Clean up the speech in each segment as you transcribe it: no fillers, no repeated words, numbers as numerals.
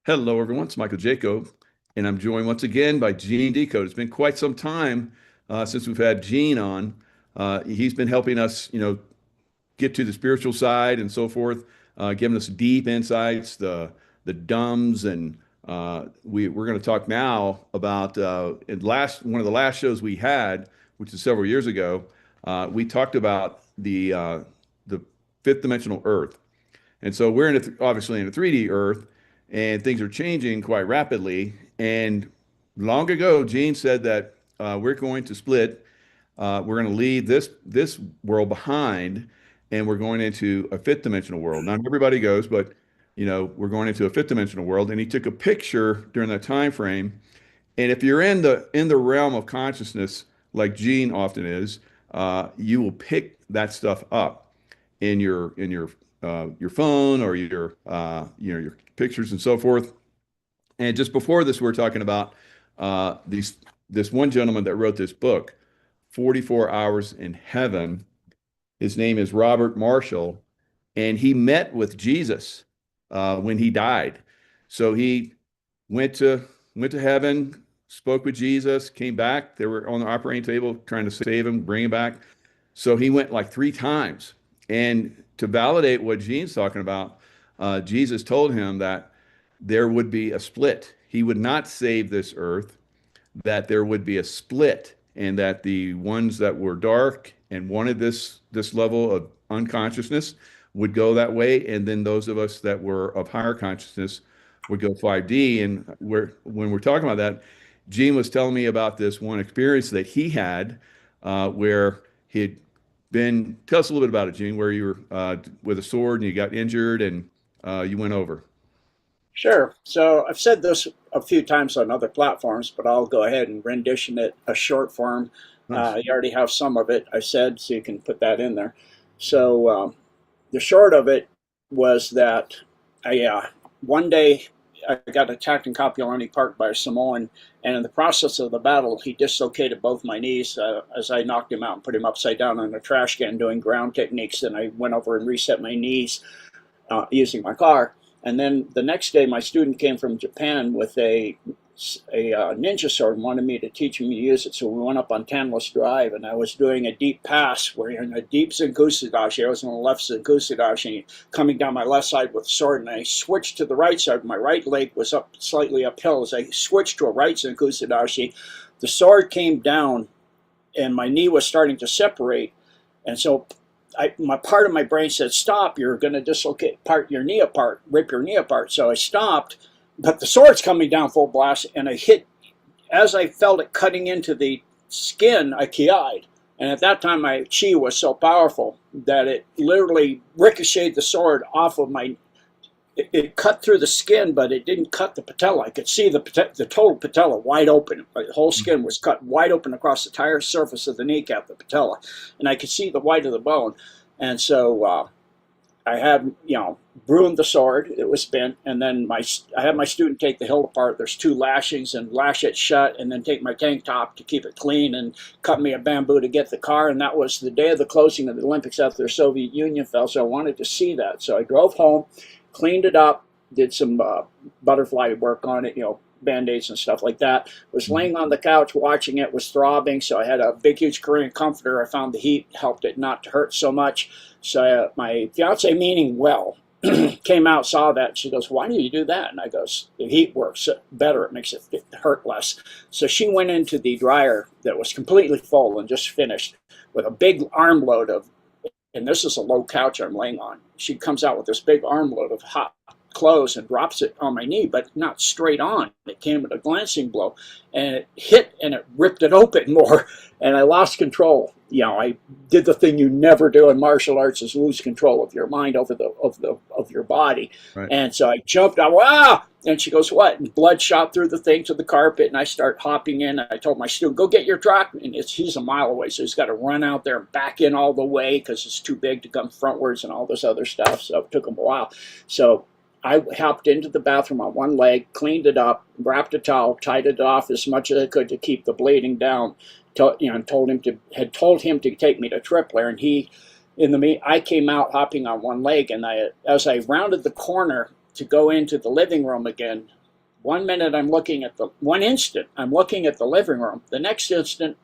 Hello, everyone. It's Michael Jacob, and I'm joined once again by Gene Decode. It's been quite some time since we've had Gene on. He's been helping us, get to the spiritual side and so forth, giving us deep insights, the dumbs, and we're going to talk now about in one of the last shows we had, which is several years ago. We talked about the fifth dimensional Earth. And so we're obviously in a 3D Earth, and things are changing quite rapidly. And long ago, Gene said that we're going to split. We're going to leave this world behind, and we're going into a fifth dimensional world. Not everybody goes, but we're going into a fifth dimensional world. And he took a picture during that time frame. And if you're in the realm of consciousness, like Gene often is, you will pick that stuff up in your phone or your pictures and so forth. And just before this, we are talking about this one gentleman that wrote this book, 44 Hours in Heaven. His name is Robert Marshall, and he met with Jesus when he died. So he went to went to heaven, spoke with Jesus, came back. They were on the operating table trying to save him, bring him back. So he went like three times. And to validate what Gene's talking about, Jesus told him that there would be a split. He would not save this earth, that there would be a split, and that the ones that were dark and wanted this level of unconsciousness would go that way, and then those of us that were of higher consciousness would go 5D. And when we're talking about that, Gene was telling me about this one experience that he had where he'd been. Tell us a little bit about it, Gene, where you were with a sword and you got injured and you went over. Sure. So I've said this a few times on other platforms, but I'll go ahead and rendition it a short form. Nice. You already have some of it, I said, so you can put that in there. So the short of it was that one day I got attacked in Kapiolani Park by a Samoan, and in the process of the battle, he dislocated both my knees as I knocked him out and put him upside down on a trash can doing ground techniques. Then I went over and reset my knees using my car. And then the next day, my student came from Japan with a ninja sword and wanted me to teach him to use it. So we went up on Tanless Drive, and I was doing a deep pass where you're in a deep Zenkusudashi. I was in the left Zenkusudashi, coming down my left side with the sword, and I switched to the right side. My right leg was up slightly uphill. As I switched to a right Zenkusudashi, the sword came down, and my knee was starting to separate. And so my part of my brain said, "Stop! You're going to dislocate your knee apart, rip your knee apart." So I stopped, but the sword's coming down full blast, and I hit. As I felt it cutting into the skin, I ki'd, and at that time my chi was so powerful that it literally ricocheted the sword off of my. It cut through the skin, but it didn't cut the patella. I could see the total patella wide open. The whole skin was cut wide open across the entire surface of the kneecap, the patella, and I could see the white of the bone. And so I had, ruined the sword. It was bent, and then I had my student take the hilt apart. There's two lashings, and lash it shut, and then take my tank top to keep it clean, and cut me a bamboo to get the car. And that was the day of the closing of the Olympics after the Soviet Union fell. So I wanted to see that. So I drove home, cleaned it up, did some butterfly work on it, band-aids and stuff like that. Was laying on the couch watching it, was throbbing, so I had a big huge Korean comforter. I found the heat helped it not to hurt so much. So my fiance, meaning well, came out, saw that. She goes, "Why do you do that?" And I goes, "The heat works better. It makes it hurt less." So she went into the dryer that was completely full and just finished with a big armload of, and this is a low couch I'm laying on. She comes out with this big armload of hot clothes and drops it on my knee, but not straight on. It came at a glancing blow, and it hit and it ripped it open more, and I lost control. I did the thing you never do in martial arts, is lose control of your mind over of your body. Right. And so I jumped out, "Ah!" And she goes, "What?" And blood shot through the thing to the carpet, and I start hopping in. I told my student, "Go get your truck," and he's a mile away, so he's got to run out there and back in all the way because it's too big to come frontwards and all this other stuff. So it took him a while. So I hopped into the bathroom on one leg, cleaned it up, wrapped a towel, tied it off as much as I could to keep the bleeding down. And told him to take me to Tripler, and I came out hopping on one leg, and as I rounded the corner to go into the living room again. One minute I'm looking at one instant I'm looking at the living room. The next instant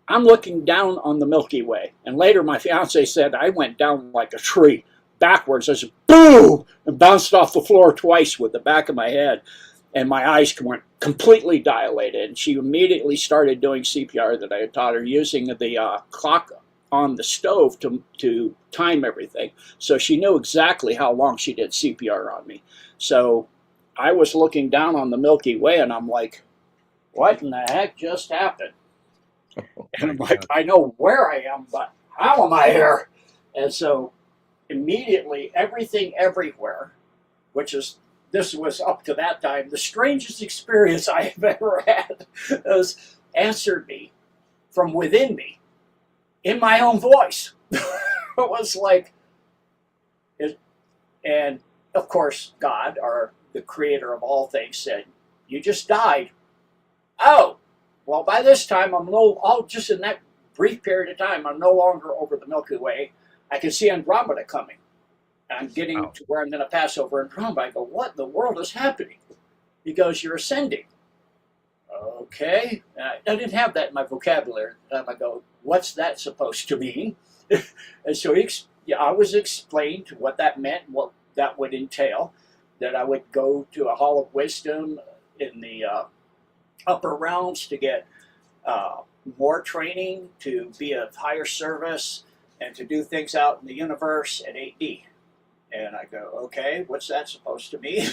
I'm looking down on the Milky Way. And later my fiance said I went down like a tree backwards. I said, boom, and bounced off the floor twice with the back of my head. And my eyes went completely dilated. And she immediately started doing CPR that I had taught her, using the clock on the stove to time everything. So she knew exactly how long she did CPR on me. So I was looking down on the Milky Way, and I'm like, what in the heck just happened? And I'm like, I know where I am, but how am I here? And so immediately everything everywhere, this was up to that time the strangest experience I have ever had, was answered me from within me in my own voice. It was like, and of course, God, or the creator of all things, said, you just died. Oh, well, by this time, just in that brief period of time, I'm no longer over the Milky Way. I can see Andromeda coming. I'm getting to where I'm going to pass over Andromeda. I go, what in the world is happening? He goes, you're ascending. Okay. I didn't have that in my vocabulary. I go, what's that supposed to mean? And so I was explained what that meant, what that would entail, that I would go to a hall of wisdom in the upper realms to get more training, to be of higher service, and to do things out in the universe at 8D. And I go, okay, what's that supposed to mean?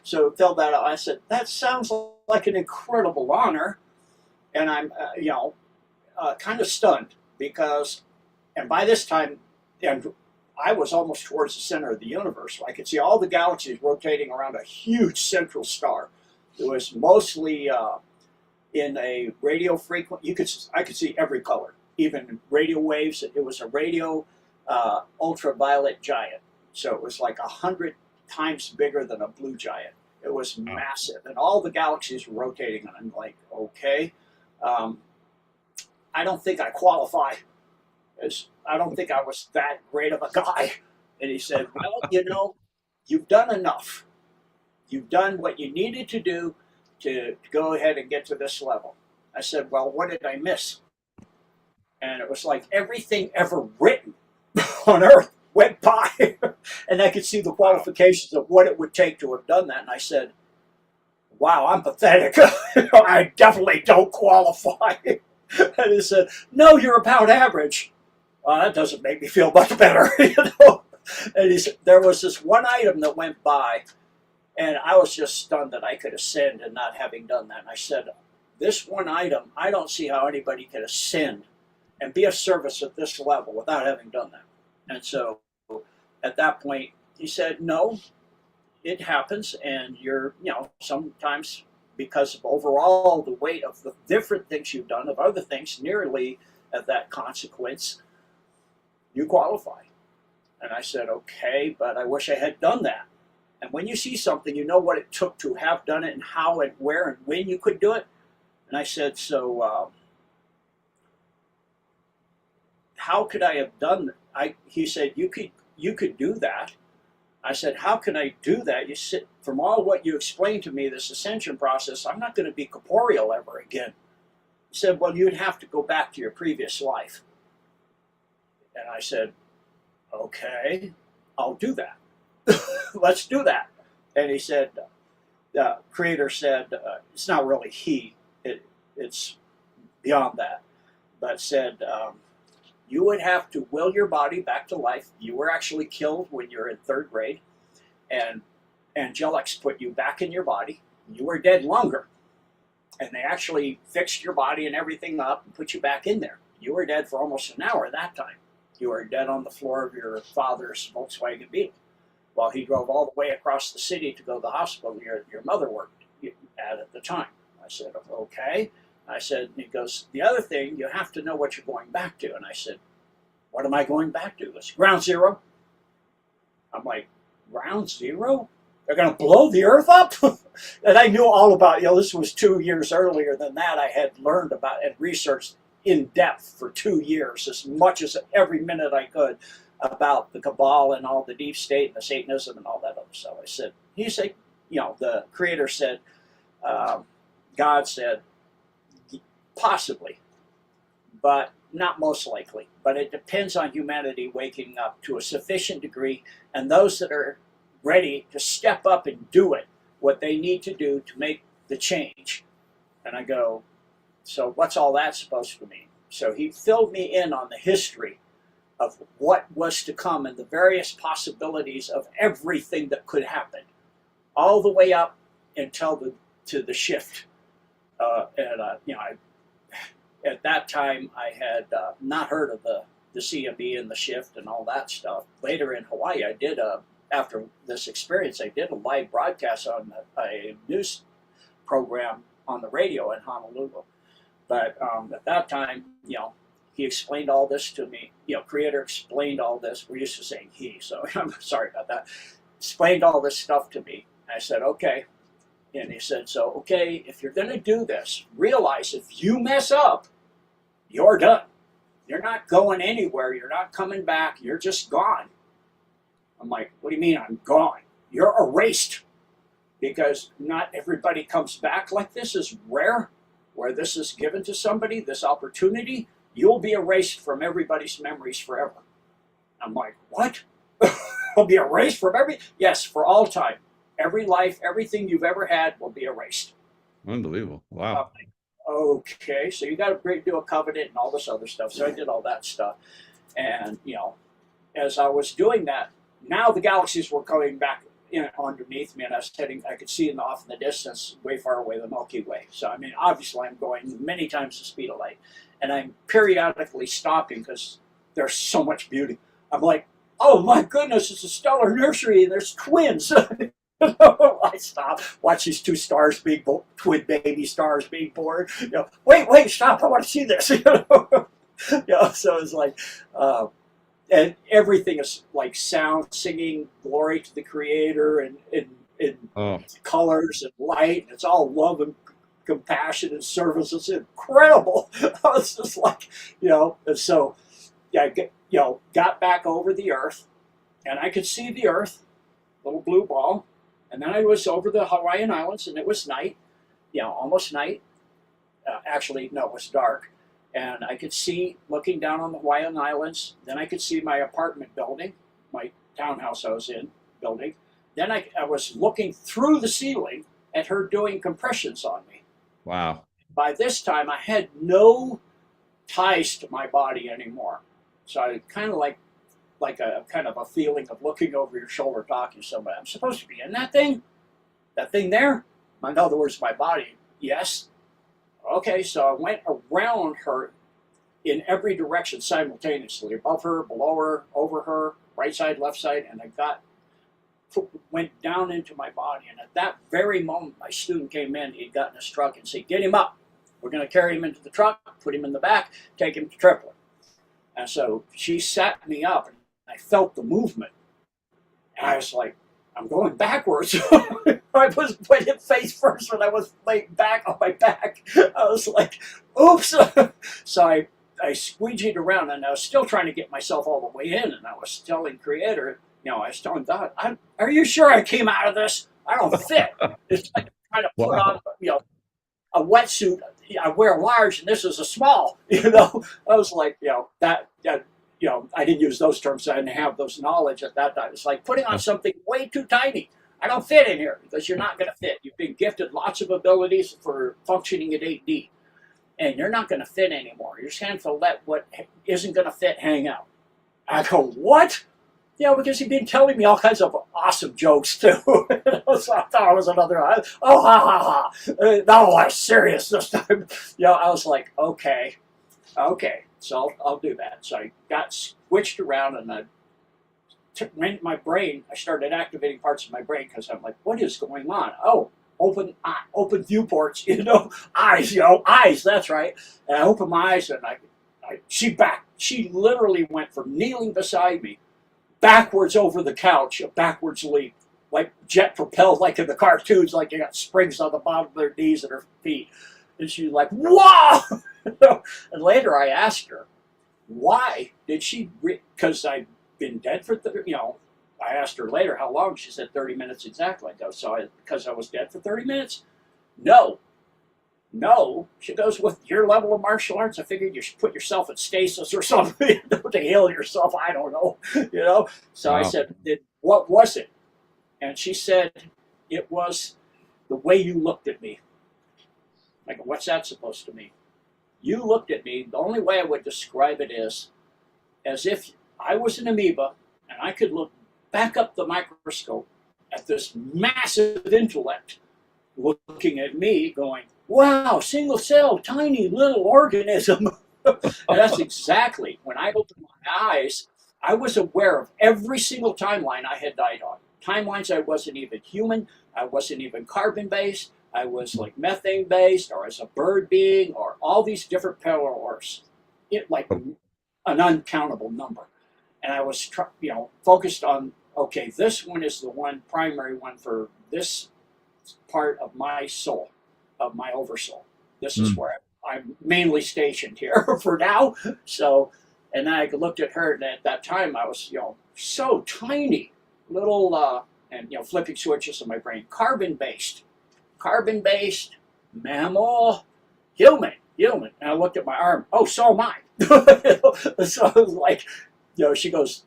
So filled that out. I said, that sounds like an incredible honor. And I'm, kind of stunned because, and by this time, and I was almost towards the center of the universe. I could see all the galaxies rotating around a huge central star. It was mostly in a radio frequency. I could see every color, even radio waves. It was a radio ultraviolet giant. So it was like 100 times bigger than a blue giant. It was massive, and all the galaxies were rotating. And I'm like, okay, I don't think I qualify. I don't think I was that great of a guy. And he said, well, you've done enough. You've done what you needed to do to go ahead and get to this level. I said, well, what did I miss? And it was like everything ever written on Earth went by. And I could see the qualifications of what it would take to have done that. And I said, wow, I'm pathetic. I definitely don't qualify. And he said, no, you're about average. Well, that doesn't make me feel much better. And he said, there was this one item that went by, and I was just stunned that I could ascend and not having done that. And I said, this one item, I don't see how anybody could ascend and be of service at this level without having done that. And so at that point, he said, no, it happens. And you're, sometimes because of overall the weight of the different things you've done, of other things nearly at that consequence, you qualify. And I said, okay, but I wish I had done that. And when you see something, you know what it took to have done it and how and where and when you could do it. And I said, so how could I have done that? He said, you could do that. I said, how can I do that? From all what you explained to me, this ascension process, I'm not going to be corporeal ever again. He said, well, you'd have to go back to your previous life. And I said, okay, I'll do that. Let's do that. And he said, the creator said, it's not really it's beyond that, but said, you would have to will your body back to life. You were actually killed when you were in 3rd grade, and angelics put you back in your body. You were dead longer, and they actually fixed your body and everything up and put you back in there. You were dead for almost an hour that time. You were dead on the floor of your father's Volkswagen Beetle while he drove all the way across the city to go to the hospital your mother worked at the time. I said, okay. I said, and he goes, the other thing, you have to know what you're going back to. And I said, what am I going back to? He goes, ground zero. I'm like, ground zero? They're going to blow the earth up? And I knew all about, this was 2 years earlier than that. I had learned about and researched in depth for 2 years, as much as every minute I could about the cabal and all the deep state and the Satanism and all that other stuff. He said, the creator said, God said, possibly, but not most likely. But it depends on humanity waking up to a sufficient degree, and those that are ready to step up and do it, what they need to do to make the change. And I go, so what's all that supposed to mean? So he filled me in on the history of what was to come and the various possibilities of everything that could happen, all the way up until the shift. At that time, I had not heard of the CME and the shift and all that stuff. Later in Hawaii, after this experience, I did a live broadcast on a news program on the radio in Honolulu. But at that time, he explained all this to me. Creator explained all this. We're used to saying he, so I'm sorry about that. Explained all this stuff to me. I said, okay. And he said, so, okay, if you're going to do this, realize if you mess up, you're done. You're not going anywhere. You're not coming back. You're just gone. I'm like, what do you mean I'm gone? You're erased. Because not everybody comes back like this. Is rare. Where this is given to somebody, this opportunity, you'll be erased from everybody's memories forever. I'm like, what? I'll be erased from yes, for all time. Every life, everything you've ever had will be erased. Unbelievable. Wow. Okay, so you got to do a covenant and all this other stuff. So I did all that stuff. And, as I was doing that, now the galaxies were coming back underneath me, and I could see them off in the distance, way far away, the Milky Way. So, obviously I'm going many times the speed of light. And I'm periodically stopping because there's so much beauty. I'm like, oh my goodness, it's a stellar nursery, and there's twins. I stop, watch these two stars being twin baby stars being born. Wait, stop! I want to see this. So it's like, and everything is like sound, singing, glory to the Creator, and colors and light. And it's all love and compassion and service. It's incredible. I was just like, and so I got back over the Earth, and I could see the Earth, little blue ball. And then I was over the Hawaiian Islands, and it was night, almost night. Actually, no, it was dark. And I could see, looking down on the Hawaiian Islands, then I could see my apartment building, my townhouse I was in, building. Then I was looking through the ceiling at her doing compressions on me. Wow. By this time, I had no ties to my body anymore. So I kind of like a kind of a feeling of looking over your shoulder talking to somebody. I'm supposed to be in that thing there. In other words, my body. Yes. Okay, so I went around her in every direction simultaneously, above her, below her, over her, right side, left side, and went down into my body. And at that very moment, my student came in. He'd gotten his truck and said, "Get him up. We're going to carry him into the truck, put him in the back, take him to Tripoli." And so she sat me up, and I felt the movement. And I was like, I'm going backwards. I was putting face first when I was laying back on my back. I was like, oops. So I squeegeed around, and I was still trying to get myself all the way in. And I was telling Creator, I was telling God, are you sure I came out of this? I don't fit. It's like trying to put on, a wetsuit. I wear large, and this is a small. I was like, that I didn't use those terms. I didn't have those knowledge at that time. It's like putting on something way too tiny. I don't fit in here, because you're not going to fit. You've been gifted lots of abilities for functioning at 8D, and you're not going to fit anymore. You're just going to let what isn't going to fit hang out. I go, what? Because he'd been telling me all kinds of awesome jokes too. So I thought it was another, ha ha ha. No, I'm serious this time. I was like, okay. So I'll do that. So I got switched around, and I took my brain. I started activating parts of my brain, because I'm like, what is going on? Oh, open viewports, eyes. That's right. And I opened my eyes, and she literally went from kneeling beside me backwards over the couch, a backwards leap, like jet propelled, like in the cartoons, like you got springs on the bottom of their knees and her feet. And she's like, whoa! And later I asked her, why did she, because I been dead for, I asked her later how long. She said 30 minutes exactly. I go, because I was dead for 30 minutes? No. No. She goes, with your level of martial arts, I figured you should put yourself in stasis or something to heal yourself. I don't know, So I Wow. said, what was it? And she said, it was the way you looked at me. I go, what's that supposed to mean? You looked at me. The only way I would describe it is as if I was an amoeba and I could look back up the microscope at this massive intellect looking at me going, wow, single cell, tiny little organism. And that's exactly when I opened my eyes, I was aware of every single timeline I had died on. Timelines I wasn't even human, I wasn't even carbon based, I was like methane based, or as a bird being, or all these different parallels. It like an uncountable number. And I was, focused on, okay, this one is the one primary one for this part of my soul, of my oversoul. This is where I'm mainly stationed here for now. So, and then I looked at her, and at that time I was, so tiny, little, and flipping switches in my brain, carbon based, mammal, human. And I looked at my arm. Oh, so am I. So I was like, she goes,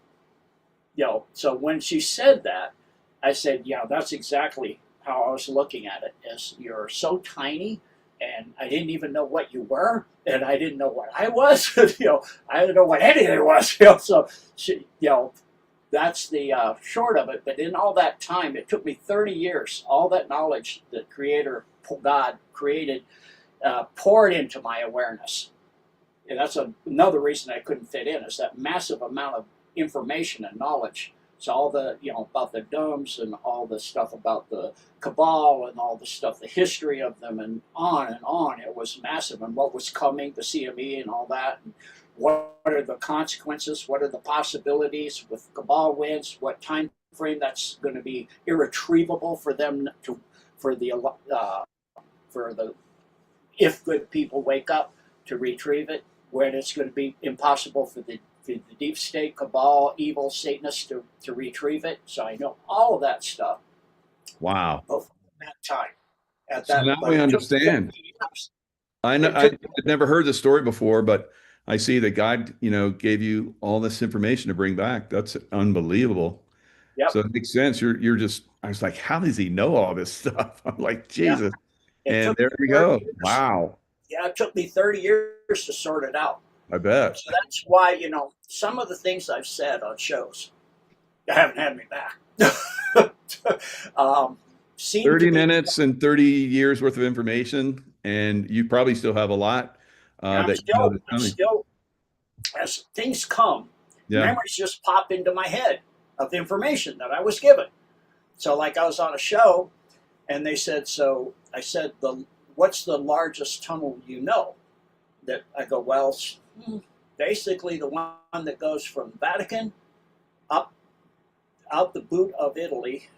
so when she said that, I said, yeah, that's exactly how I was looking at it. As you're so tiny, and I didn't even know what you were, and I didn't know what I was. I didn't know what anything was. So she, that's the short of it. But in all that time, it took me 30 years. All that knowledge that Creator God created poured into my awareness. And that's another reason I couldn't fit in, is that massive amount of information and knowledge. So all the, about the domes and all the stuff about the cabal and all the stuff, the history of them and on, it was massive. And what was coming, the CME and all that. And what are the consequences? What are the possibilities with cabal wins? What time frame that's going to be irretrievable for them to, for the if good people wake up to retrieve it, when it's going to be impossible for the deep state, cabal, evil, Satanists to retrieve it. So I know all of that stuff. Wow. At that time. So now we understand. I know I'd never heard this story before, but I see that God, gave you all this information to bring back. That's unbelievable. Yep. So it makes sense. You're just, I was like, how does he know all this stuff? I'm like, Jesus. And there we go. Years. Wow. Yeah, it took me 30 years to sort it out. I bet. So that's why, some of the things I've said on shows, you haven't had me back. 30 minutes and 30 years worth of information, and you probably still have a lot I'm still, as things come, memories just pop into my head of the information that I was given. So like I was on a show, and they said, so I said, what's the largest tunnel you know? That I go, well, basically the one that goes from Vatican up out the boot of Italy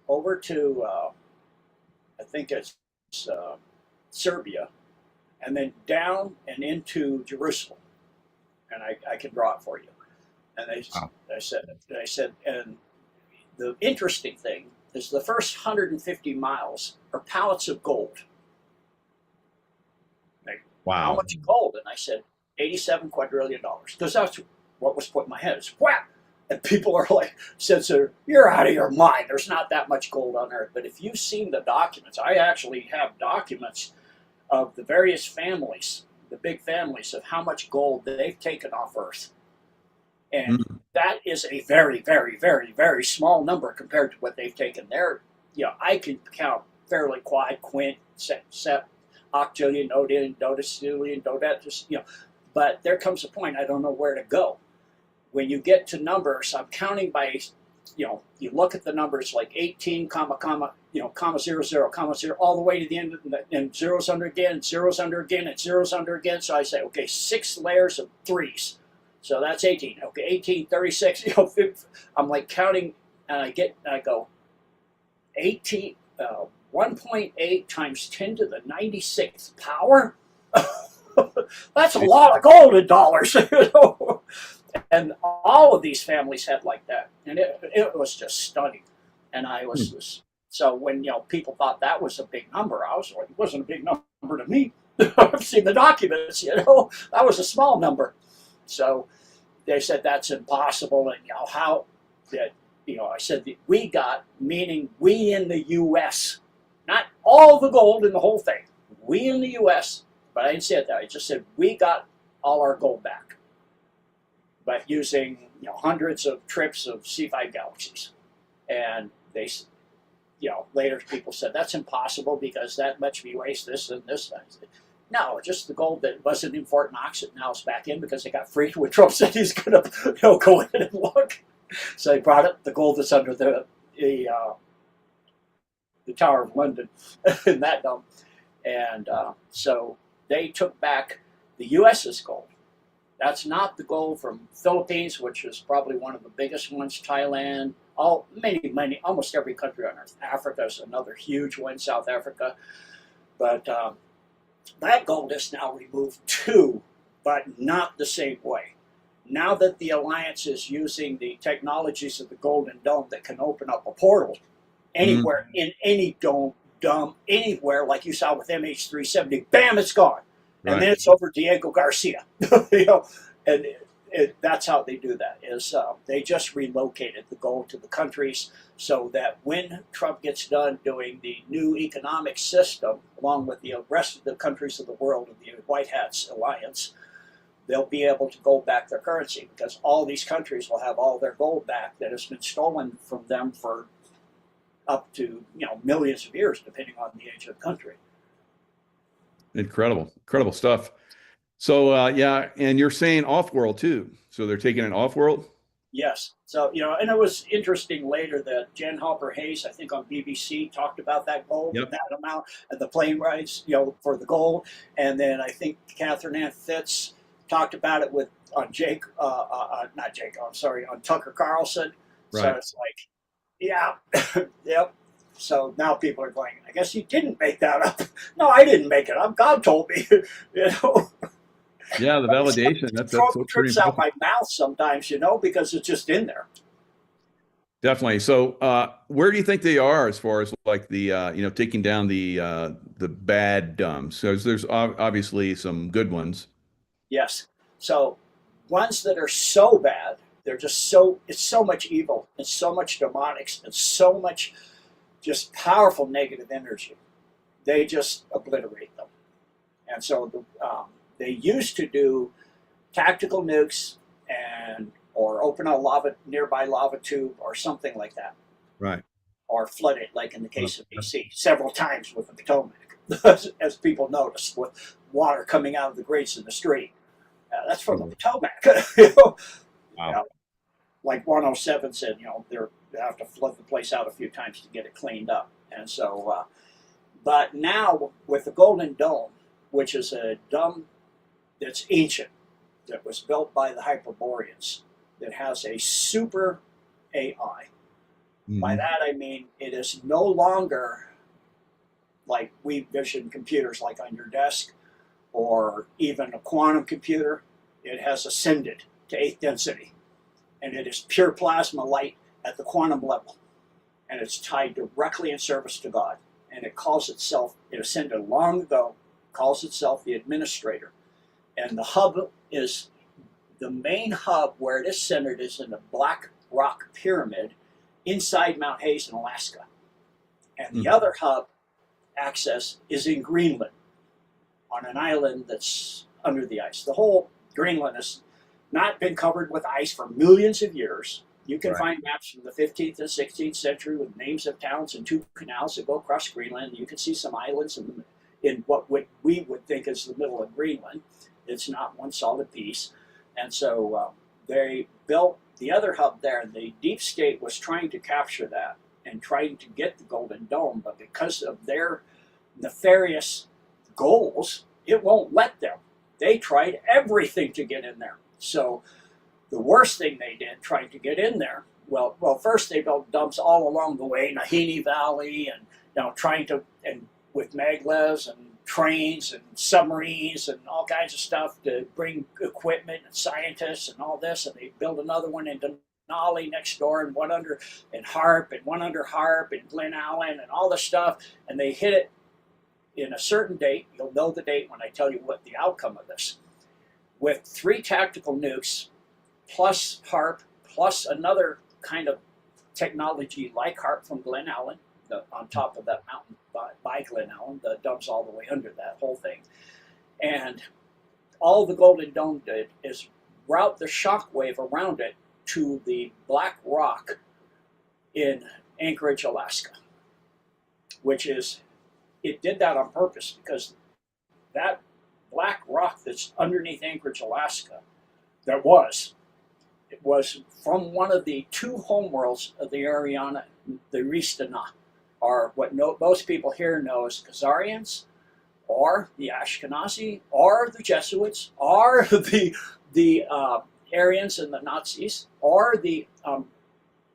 over to I think it's Serbia, and then down and into Jerusalem. And I can draw it for you. And I said, and the interesting thing is the first 150 miles are pallets of gold. Wow. How much gold? And I said, $87 quadrillion. Because that's what was put in my head. It's whap! And people are like, you're out of your mind. There's not that much gold on Earth. But if you've seen the documents, I actually have documents of the various families, the big families, of how much gold they've taken off Earth. And that is a very, very, very, very small number compared to what they've taken there. I can count fairly quad, quint, sept, octillion, nodillion, dodecillion, dodecis, but there comes a point I don't know where to go. When you get to numbers, I'm counting by, you look at the numbers like 18, comma, 0, 0, comma, 0, all the way to the end, and zeros under again, zeros under again, and zeros under again. So I say, okay, 6 layers of 3s. So that's 18. Okay, 18, 36, 50. I'm like counting, and I go, 18, 1.8 times 10 to the 96th power? That's a lot of gold in dollars. And all of these families had like that, and it was just stunning. And I was Hmm. just, so when people thought that was a big number, I was like, it wasn't a big number to me. I've seen the documents, that was a small number. So they said that's impossible, and how that I said that we got, meaning we in the U.S., not all the gold in the whole thing, we in the U.S. But I didn't say it that. I just said we got all our gold back, but using hundreds of trips of C5 galaxies, and they later people said that's impossible because that much we waste this and this. And I said, no, just the gold that wasn't in Fort Knox that now is back in because they got free when Trump said he's going to go in and look. So they brought it, the gold that's under the Tower of London in that dome. And so they took back the U.S.'s gold. That's not the gold from Philippines, which is probably one of the biggest ones. Thailand, many, almost every country on earth. Africa is another huge one. South Africa, but that gold is now removed too, but not the same way. Now that the Alliance is using the technologies of the Golden Dome that can open up a portal anywhere in any dome, anywhere, like you saw with MH370, bam, it's gone. And Right. then it's over Diego Garcia. And that's how they do that. Is they just relocated the gold to the countries so that when Trump gets done doing the new economic system, along with the rest of the countries of the world in the White Hats Alliance, they'll be able to go back their currency because all these countries will have all their gold back that has been stolen from them for up to millions of years, depending on the age of the country. Incredible, incredible stuff. So yeah, and you're saying off-world too. So they're taking it off-world? Yes. So, and it was interesting later that Jen Hopper Hayes, I think on BBC, talked about that gold and Yep. that amount and the plane rides, for the gold. And then I think Catherine Ann Fitz talked about it with on not Jake, I'm sorry, on Tucker Carlson. So Right. it's like, yeah, yep. So now people are going, I guess you didn't make that up. No, I didn't make it up. God told me, you know. Yeah, the validation. That's so pretty Trips out impressive. my mouth sometimes, because it's just in there. Definitely. So where do you think they are as far as like the taking down the bad dumps? So there's obviously some good ones. Yes. So ones that are so bad, they're just so, it's so much evil, it's so much demonics, and so much just powerful negative energy. They just obliterate them. And so they used to do tactical nukes and or open a nearby lava tube or something like that, Right. or flood it, like in the Well, case of BC, several times with the Potomac, as people noticed, with water coming out of the grates in the street. That's from the Potomac. you know? wow. Like 107 said, they have to flood the place out a few times to get it cleaned up. And so, but now with the Golden Dome, which is a dome that's ancient, that was built by the Hyperboreans, that has a super AI. By Hmm. that I mean it is no longer like we vision computers like on your desk or even a quantum computer. It has ascended to eighth density, and it is pure plasma light at the quantum level, and it's tied directly in service to God. And it calls itself, it ascended long ago, calls itself the administrator. And the hub is, the main hub where it is centered is in the Black Rock Pyramid inside Mount Hayes in Alaska. And the Hmm. other hub access is in Greenland on an island that's under the ice. The whole Greenland has not been covered with ice for millions of years. You can Right. find maps from the 15th and 16th century with names of towns and two canals that go across Greenland. You can see some islands in what we would think is the middle of Greenland. It's not one solid piece. And so they built the other hub there. The deep state was trying to capture that and trying to get the Golden Dome, but because of their nefarious goals, it won't let them. They tried everything to get in there. So the worst thing they did trying to get in there, well, first they built dumps all along the way, Nahini Valley, and trying to, and with maglevs and trains and submarines and all kinds of stuff to bring equipment and scientists and all this, and they build another one in Denali next door, and one under in Harp, and one under Harp and Glen Allen and all this stuff, and they hit it in a certain date. You'll know the date when I tell you what the outcome of this. With 3 tactical nukes, plus Harp, plus another kind of technology like Harp from Glen Allen, on top of that mountain by Glen Allen, the dumps all the way under that whole thing. And all the Golden Dome did is route the shock wave around it to the black rock in Anchorage, Alaska, which is, it did that on purpose because that black rock that's underneath Anchorage, Alaska, it was from one of the 2 homeworlds of the Ariana, the Ristana, are what most people here know as Khazarians, or the Ashkenazi, or the Jesuits, or the Aryans and the Nazis, or the. Do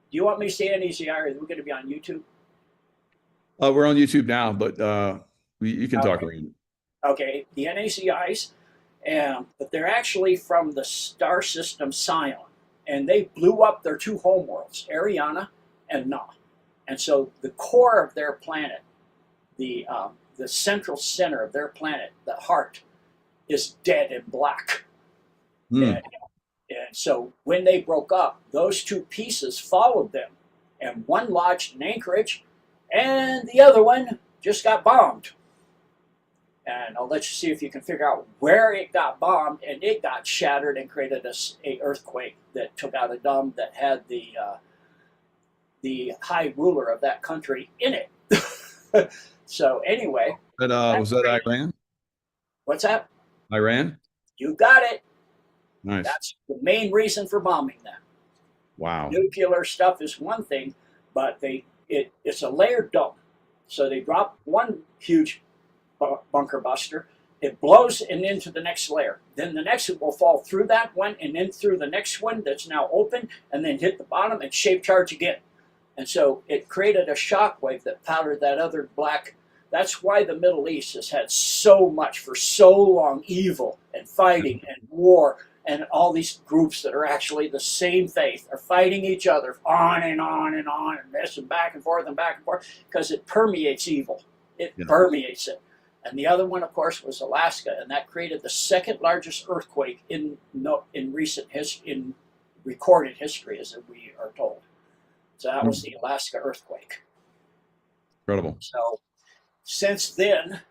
you want me to say NAZI? We're going to be on YouTube. We're on YouTube now, but you can talk around it. Okay, the NAZIs, but they're actually from the star system Scion, and they blew up their 2 homeworlds, Ariana and Na. And so the core of their planet, the central center of their planet, the heart, is dead and black. And so when they broke up, those 2 pieces followed them, and one lodged in Anchorage, and the other one just got bombed. And I'll let you see if you can figure out where it got bombed, and it got shattered and created a earthquake that took out a dome that had the high ruler of that country in it. So anyway. Was that Iran? What's that? Iran? You got it. Nice. That's the main reason for bombing them. Wow. Nuclear stuff is one thing, but it's a layered dome. So they drop one huge bunker buster, it blows and into the next layer. Then the next one will fall through that one and then through the next one that's now open, and then hit the bottom and shape charge again. And so it created a shock wave that powdered that other black. That's why the Middle East has had so much for so long evil and fighting and war, and all these groups that are actually the same faith are fighting each other on and on and on, and this and back and forth, because it permeates evil. It permeates it. And the other one, of course, was Alaska, and that created the 2nd largest earthquake in recent history, in recorded history, as we are told. So that was the Alaska earthquake. Incredible. So since then,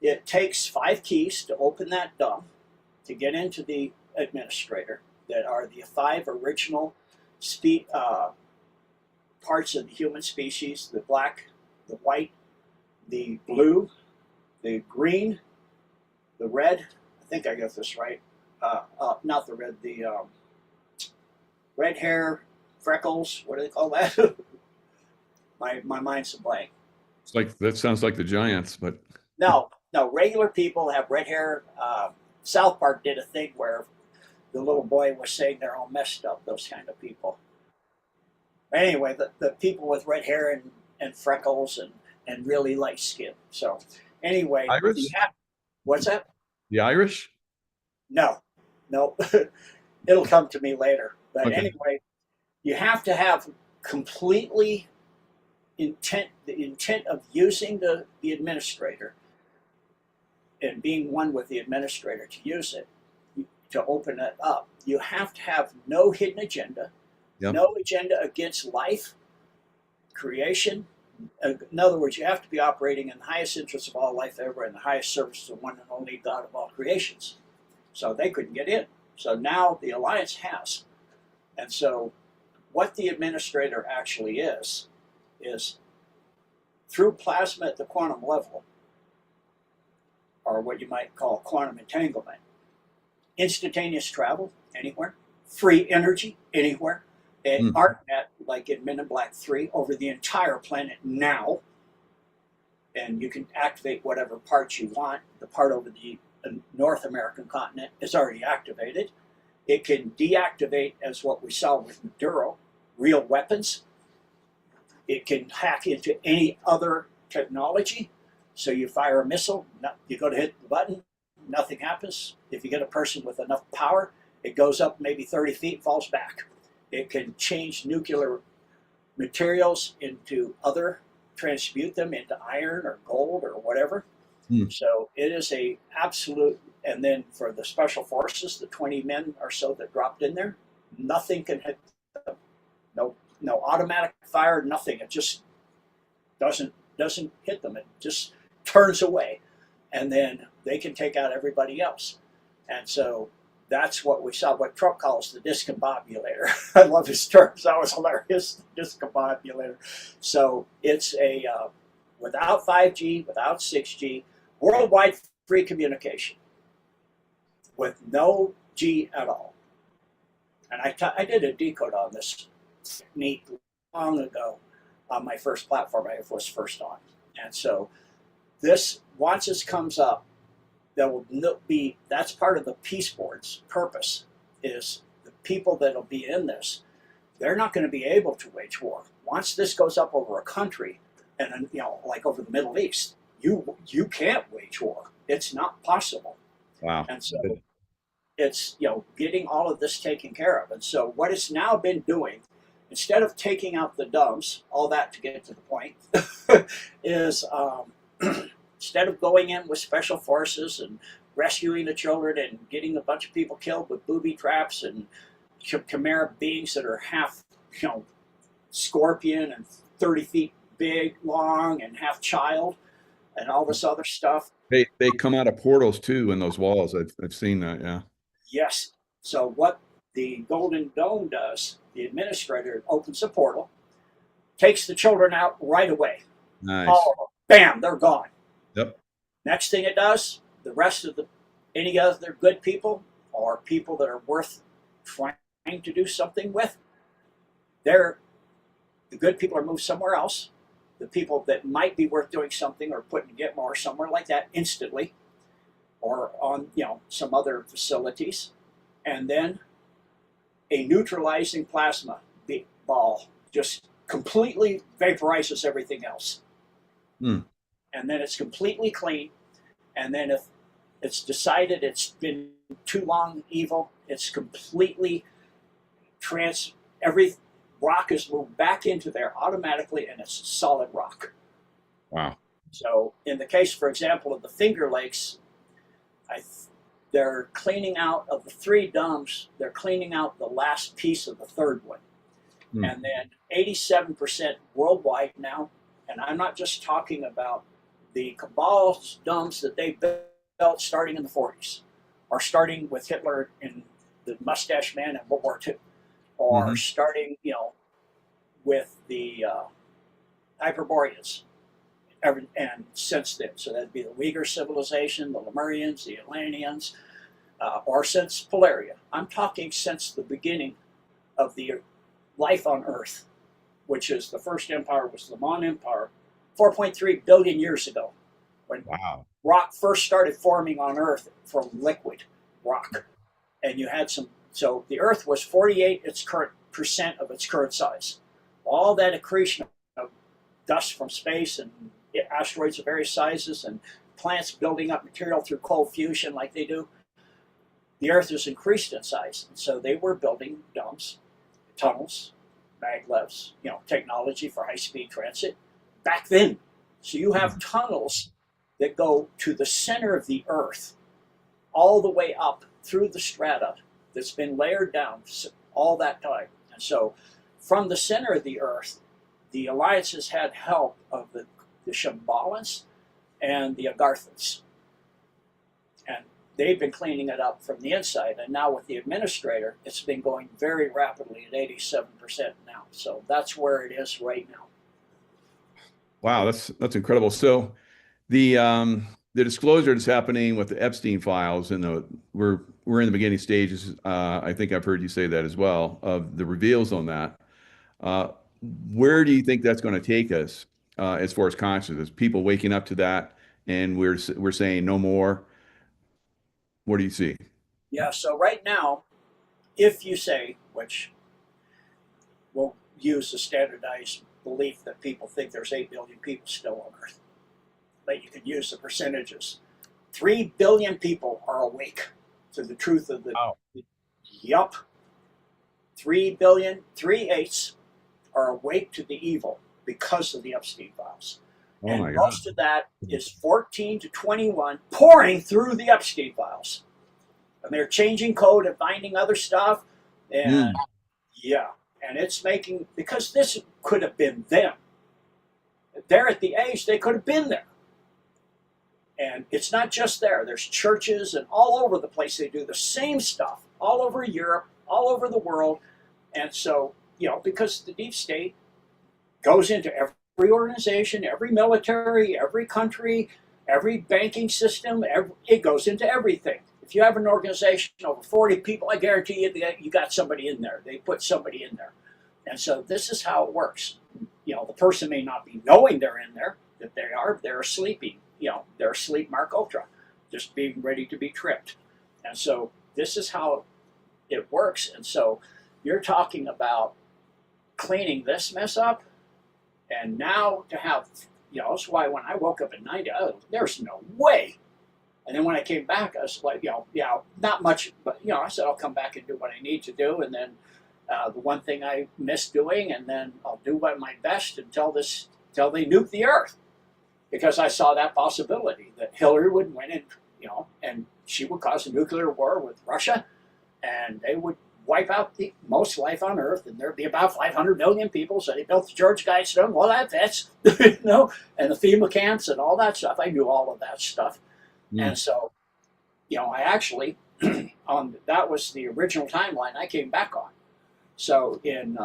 it takes 5 keys to open that dome to get into the administrator, that are the 5 original parts of the human species: the black, the white, the blue, the green, the red. I think I got this right. Not the red, the red hair, freckles. What do they call that? my mind's a blank. It's like, that sounds like the Giants, but no, regular people have red hair. South Park did a thing where the little boy was saying they're all messed up, those kind of people. Anyway, the people with red hair and freckles and really light skin. So anyway. Irish? What's that? The Irish? No. It'll come to me later. But okay. Anyway, you have to have completely the intent of using the administrator and being one with the administrator to use it, to open it up. You have to have no hidden agenda, no agenda against life, creation. In other words, you have to be operating in the highest interest of all life ever and the highest service to one and only God of all creations. So they couldn't get in. So now the Alliance has. And so what the administrator actually is through plasma at the quantum level, or what you might call quantum entanglement, instantaneous travel anywhere, free energy anywhere, and ArcNet, like in Men in Black 3, over the entire planet now. And you can activate whatever parts you want. The part over the North American continent is already activated. It can deactivate, as what we saw with Maduro, real weapons. It can hack into any other technology. So you fire a missile, you go to hit the button, nothing happens. If you get a person with enough power, it goes up maybe 30 feet, falls back. It can change nuclear materials into other, transmute them into iron or gold or whatever. Hmm. So it is a absolute. And then for the special forces, the 20 men or so that dropped in there, nothing can hit them. No automatic fire, nothing. It just doesn't hit them. It just turns away, and then they can take out everybody else. And so that's what we saw. What Trump calls the discombobulator. I love his terms. That was hilarious. Discombobulator. So it's a without 5G, without 6G, worldwide free communication with no G at all. And I did a decode on this technique long ago on my first platform I was first on. And so this, once this comes up, there will be, that's part of the peace board's purpose, is the people that'll be in this, they're not going to be able to wage war. Once this goes up over a country, and like over the Middle East, you can't wage war. It's not possible. Wow. And so it's getting all of this taken care of. And so what it's now been doing, instead of taking out the dumps, all that to get to the point, is instead of going in with special forces and rescuing the children and getting a bunch of people killed with booby traps and chimera beings that are half, scorpion and 30 feet big, long, and half child, and all this other stuff. They come out of portals too in those walls. I've seen that. Yeah. Yes. So what the Golden Dome does, the administrator opens a portal, takes the children out right away. Nice. All of them, bam, they're gone. Yep. Next thing it does, the rest of any other good people or people that are worth trying to do something with, the good people are moved somewhere else. The people that might be worth doing something are put in Gitmo somewhere like that instantly, or on some other facilities, and then a neutralizing plasma ball just completely vaporizes everything else. Hmm. And then it's completely clean. And then if it's decided it's been too long evil, it's completely every rock is moved back into there automatically, and it's solid rock. Wow. So in the case, for example, of the Finger Lakes, they're cleaning out of the 3 domes, they're cleaning out the last piece of the 3rd one. Hmm. And then 87% worldwide now, and I'm not just talking about the Cabal's domes that they built starting in the 40s, or starting with Hitler and the Mustache Man in World War II, or starting, with the Hyperboreans, and since then. So that'd be the Uyghur civilization, the Lemurians, the Atlanteans, or since Polaria. I'm talking since the beginning of the life on Earth, which is the first empire was the Mon Empire, 4.3 billion years ago, when rock first started forming on Earth from liquid rock. And you had so the Earth was 48% of its current size. All that accretion of dust from space and asteroids of various sizes and plants building up material through cold fusion like they do, the Earth has increased in size. And so they were building domes, tunnels, maglevs, technology for high-speed transit back then. So you have tunnels that go to the center of the Earth, all the way up through the strata that's been layered down all that time. And so from the center of the Earth, the alliances had help of the Shambhalans and the Agarthans. And they've been cleaning it up from the inside. And now with the administrator, it's been going very rapidly at 87% now. So that's where it is right now. Wow, that's incredible. So the disclosure that's happening with the Epstein files, and we're in the beginning stages. I think I've heard you say that as well, of the reveals on that. Where do you think that's going to take us as far as consciousness? People waking up to that, and we're saying no more. What do you see? Yeah. So right now, if you say, which we'll use the standardized belief that people think there's 8 billion people still on Earth, but you can use the percentages. 3 billion people are awake to the truth of the. Wow. Yup. 3 billion, 3/8 are awake to the evil because of the Epstein files. Oh And my God. most of that is 14 to 21 pouring through the Epstein files. And they're changing code and finding other stuff. And yeah, and it's making, because this could have been them. They're at the age they could have been there. And it's not just there. There's churches and all over the place. They do the same stuff all over Europe, all over the world. And so, because the deep state goes into every organization, every military, every country, every banking system, it goes into everything. If you have an organization over 40 people, I guarantee you got somebody in there. They put somebody in there. And so this is how it works. The person may not be knowing they're in there, that they're sleeping. They're asleep, Mark Ultra, just being ready to be tripped. And so this is how it works. And so you're talking about cleaning this mess up, and now to have, that's why when I woke up at night, there's no way. And then when I came back, I was like, not much, but, I said, I'll come back and do what I need to do. And then the one thing I missed doing, and then I'll do my best until they nuke the earth. Because I saw that possibility that Hillary would win and she would cause a nuclear war with Russia, and they would wipe out the most life on Earth, and there'd be about 500 million people. So they built the George Guidestone. Well, that's and the FEMA camps and all that stuff. I knew all of that stuff, and so I actually that was the original timeline I came back on. So in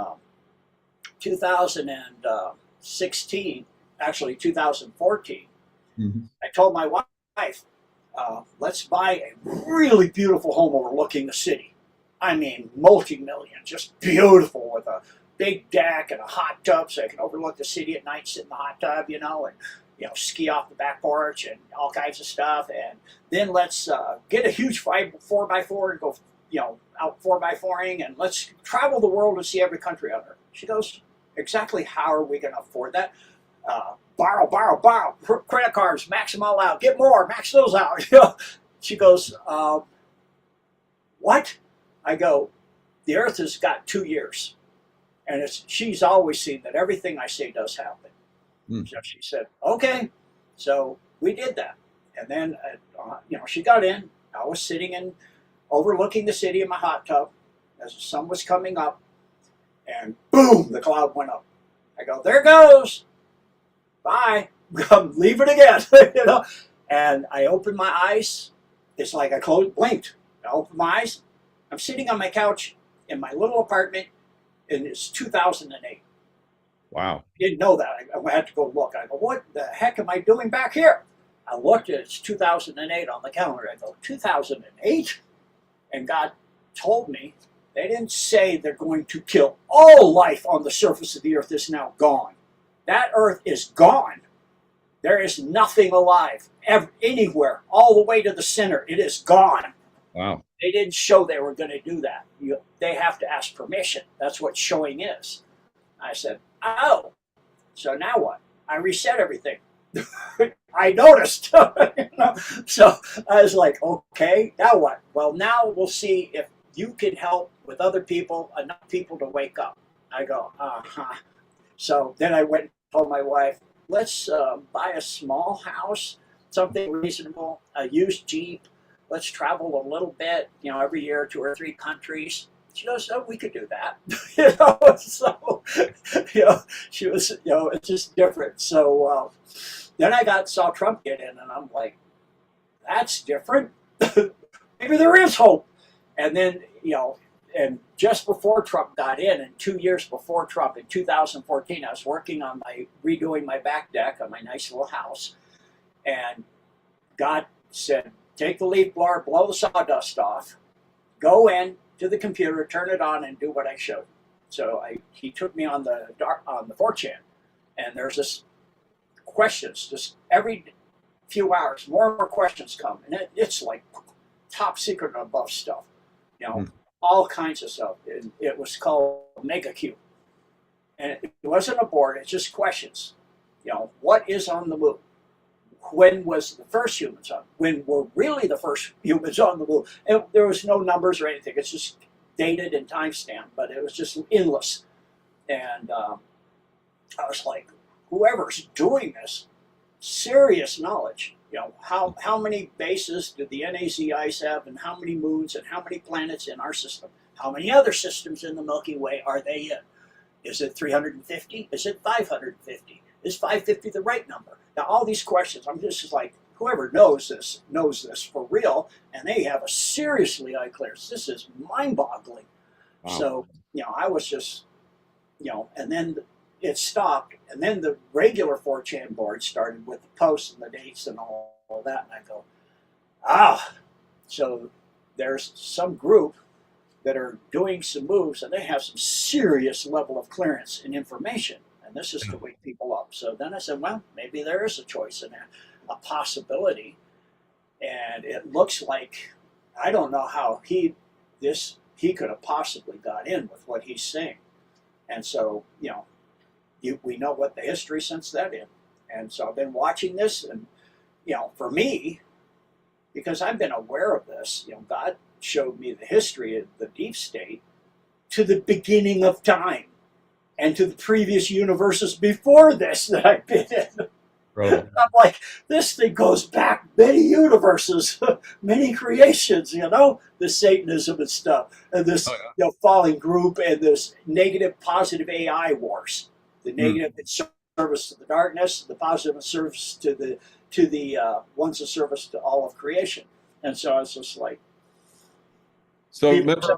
2016. Actually 2014, I told my wife, let's buy a really beautiful home overlooking the city. I mean, multi-million, just beautiful, with a big deck and a hot tub so I can overlook the city at night, sit in the hot tub, and ski off the back porch and all kinds of stuff. And then let's get a huge 4x4 and go, out 4x4ing, and let's travel the world and see every country on Earth. She goes, exactly how are we going to afford that? Borrow, credit cards, max them all out, get more, max those out. She goes, what? I go, the earth has got 2 years. And she's always seen that everything I say does happen. So she said, okay. So we did that. And then, she got in. I was sitting overlooking the city in my hot tub as the sun was coming up. And boom, the cloud went up. I go, there goes. Bye. Leave it again. And I opened my eyes. It's like I blinked. I opened my eyes. I'm sitting on my couch in my little apartment, and it's 2008. Wow. I didn't know that. I had to go look. I go, what the heck am I doing back here? I looked, and it's 2008 on the calendar. I go, 2008? And God told me, they didn't say they're going to kill all life on the surface of the earth is now gone. That earth is gone. There is nothing alive anywhere, all the way to the center. It is gone. Wow. They didn't show they were going to do that. They have to ask permission. That's what showing is. I said, oh, so now what? I reset everything. I noticed. So I was like, okay, now what? Well, now we'll see if you can help with other people, enough people to wake up. I go, uh-huh. So then I went and told my wife, let's buy a small house, something reasonable, a used Jeep. Let's travel a little bit, every year, 2 or 3 countries. She goes, oh, we could do that. So, she was, it's just different. So then I saw Trump get in, and I'm like, that's different. Maybe there is hope. And then, and just before Trump got in, and 2 years before Trump, in 2014, I was working on redoing my back deck on my nice little house. And God said, take the leaf blower, blow the sawdust off, go in to the computer, turn it on, and do what I showed. So he took me on the 4chan, and there's this questions, just every few hours, more and more questions come, and it's like top secret and above stuff, all kinds of stuff. It was called Mega Q, and it wasn't a board; it's just questions. What is on the moon? when was the first humans on? When were really the first humans on the moon? And there was no numbers or anything. It's just dated and timestamped, but it was just endless. And I was like, whoever's doing this, serious knowledge. How many bases do the NAZIs have, and how many moons, and how many planets in our system? How many other systems in the Milky Way are they in? Is it 350? Is it 550? Is 550 the right number? Now, all these questions, I'm just like, whoever knows this for real, and they have a seriously high clearance. This is mind-boggling. Wow. So, I was just, and then it stopped, and then the regular 4chan board started with the posts and the dates and all that, and I go, so there's some group that are doing some moves, and they have some serious level of clearance and information, and this is to wake people up. So then I said, well, maybe there is a choice and a possibility, and it looks like, I don't know how he could have possibly got in with what he's saying. And so, we know what the history since that is. And so I've been watching this, and, for me, because I've been aware of this, God showed me the history of the deep state to the beginning of time and to the previous universes before this that I've been in. Right. I'm like, this thing goes back many universes, many creations, the Satanism and stuff, and this falling group, and this negative positive AI wars. The negative in service to the darkness, the positive in service to the ones of service to all of creation. And so I was just like, so remember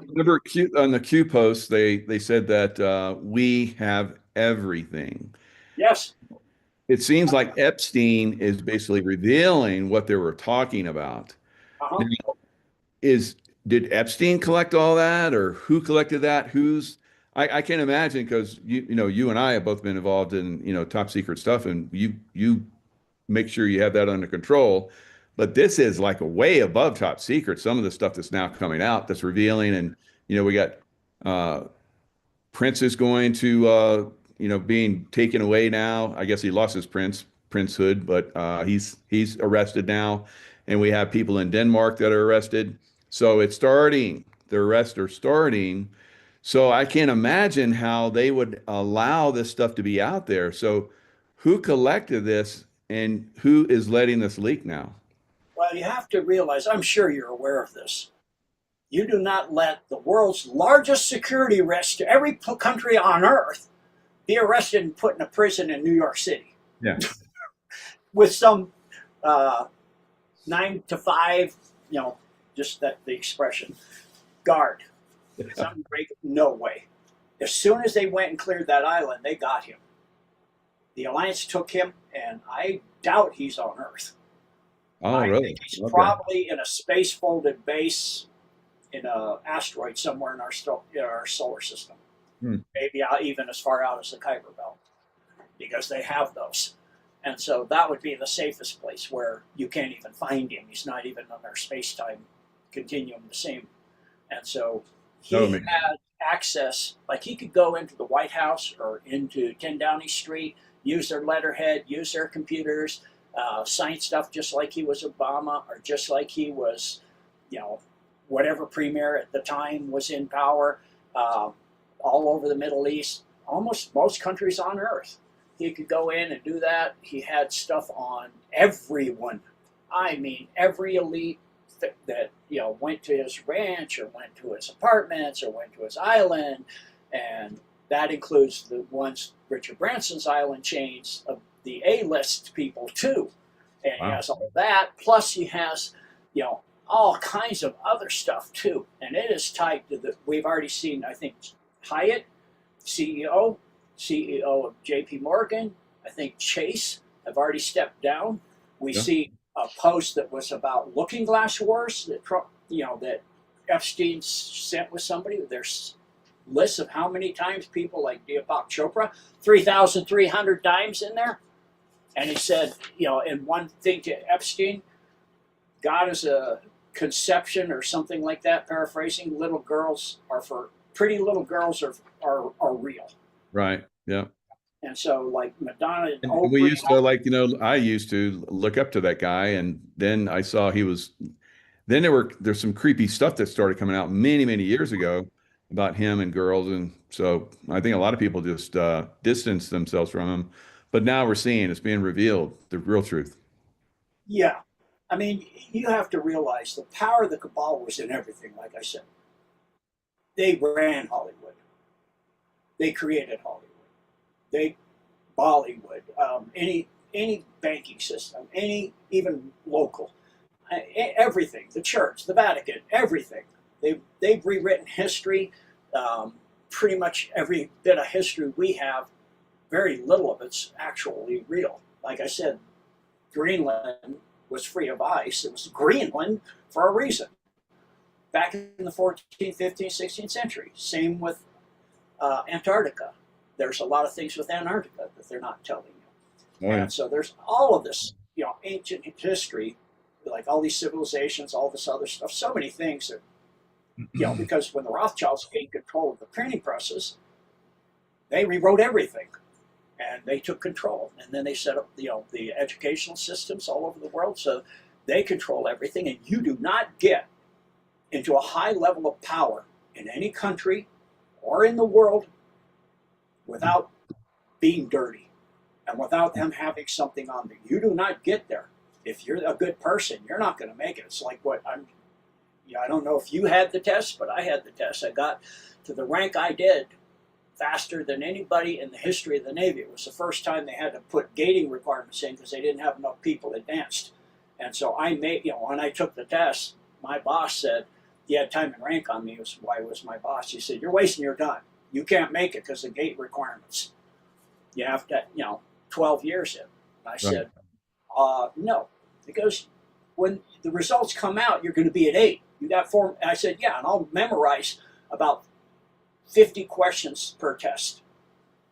on the Q post, they said that we have everything. Yes. It seems like Epstein is basically revealing what they were talking about. Uh-huh. Now, did Epstein collect all that, or who collected that? I can't imagine, because you and I have both been involved in top secret stuff, and you make sure you have that under control. But this is like a way above top secret. Some of the stuff that's now coming out that's revealing, and we got Prince is going to being taken away now. I guess he lost his princehood, but he's arrested now, and we have people in Denmark that are arrested. So it's starting. The arrests are starting. So I can't imagine how they would allow this stuff to be out there. So who collected this, and who is letting this leak now? Well, you have to realize, I'm sure you're aware of this. You do not let the world's largest security risk to every country on earth be arrested and put in a prison in New York City. Yeah. With some 9 to 5, just the expression, guard. Something break, no way. As soon as they went and cleared that island, they got him. The Alliance took him, and I doubt he's on Earth. Oh, I really? think he's probably in a space-folded base in an asteroid somewhere in our solar system. Maybe even as far out as the Kuiper Belt, because they have those. And so that would be the safest place where you can't even find him. He's not even on their space-time continuum the same. And so he had access, like he could go into the White House or into 10 Downing Street, use their letterhead, use their computers, sign stuff just like he was Obama, or just like he was, whatever premier at the time was in power, all over the Middle East, almost most countries on Earth. He could go in and do that. He had stuff on everyone. I mean, every elite that went to his ranch, or went to his apartments, or went to his island, and that includes the ones Richard Branson's island chains of the A-list people too. And He has all that. Plus, he has all kinds of other stuff too. And it is tied to we've already seen, I think, Hyatt, CEO of J.P. Morgan, I think Chase have already stepped down. We see a post that was about Looking Glass wars that that Epstein sent with somebody. There's lists of how many times people like Deepak Chopra, 3,300 times in there. And he said, in one thing to Epstein, God is a conception or something like that, paraphrasing, pretty little girls are real. Right. Yeah. And so, like Madonna and And we Oprah, used to like, I used to look up to that guy, and then I saw he was. Then there's some creepy stuff that started coming out many, many years ago about him and girls, and so I think a lot of people just distanced themselves from him. But now we're seeing it's being revealed, the real truth. yeah. I mean, you have to realize the power of the cabal was in everything. Like I said, they ran Hollywood. They created Hollywood. They Bollywood, any banking system, any even local, everything, the church, the Vatican, everything. They've rewritten history. Pretty much every bit of history we have, very little of it's actually real. Like I said, Greenland was free of ice. It was Greenland for a reason. Back in the 14th, 15th, 16th century. Same with Antarctica. There's a lot of things with Antarctica that they're not telling you. Oh, yeah. And so there's all of this, ancient history, like all these civilizations, all this other stuff, so many things that, because when the Rothschilds gained control of the printing presses, they rewrote everything and they took control. And then they set up, the educational systems all over the world. So they control everything. And you do not get into a high level of power in any country or in the world without being dirty and without them having something on them. You do not get there. If you're a good person, you're not going to make it. It's like I don't know if you had the test, but I had the test. I got to the rank I did faster than anybody in the history of the Navy. It was the first time they had to put gating requirements in because they didn't have enough people advanced. And so I made, when I took the test, my boss said, he had time and rank on me, was why he was my boss. He said, "You're wasting your time. You can't make it because of gate requirements. You have to, 12 years in." And I said, no. He goes, "When the results come out, you're going to be at 8. You got 4. And I said, "Yeah, and I'll memorize about 50 questions per test.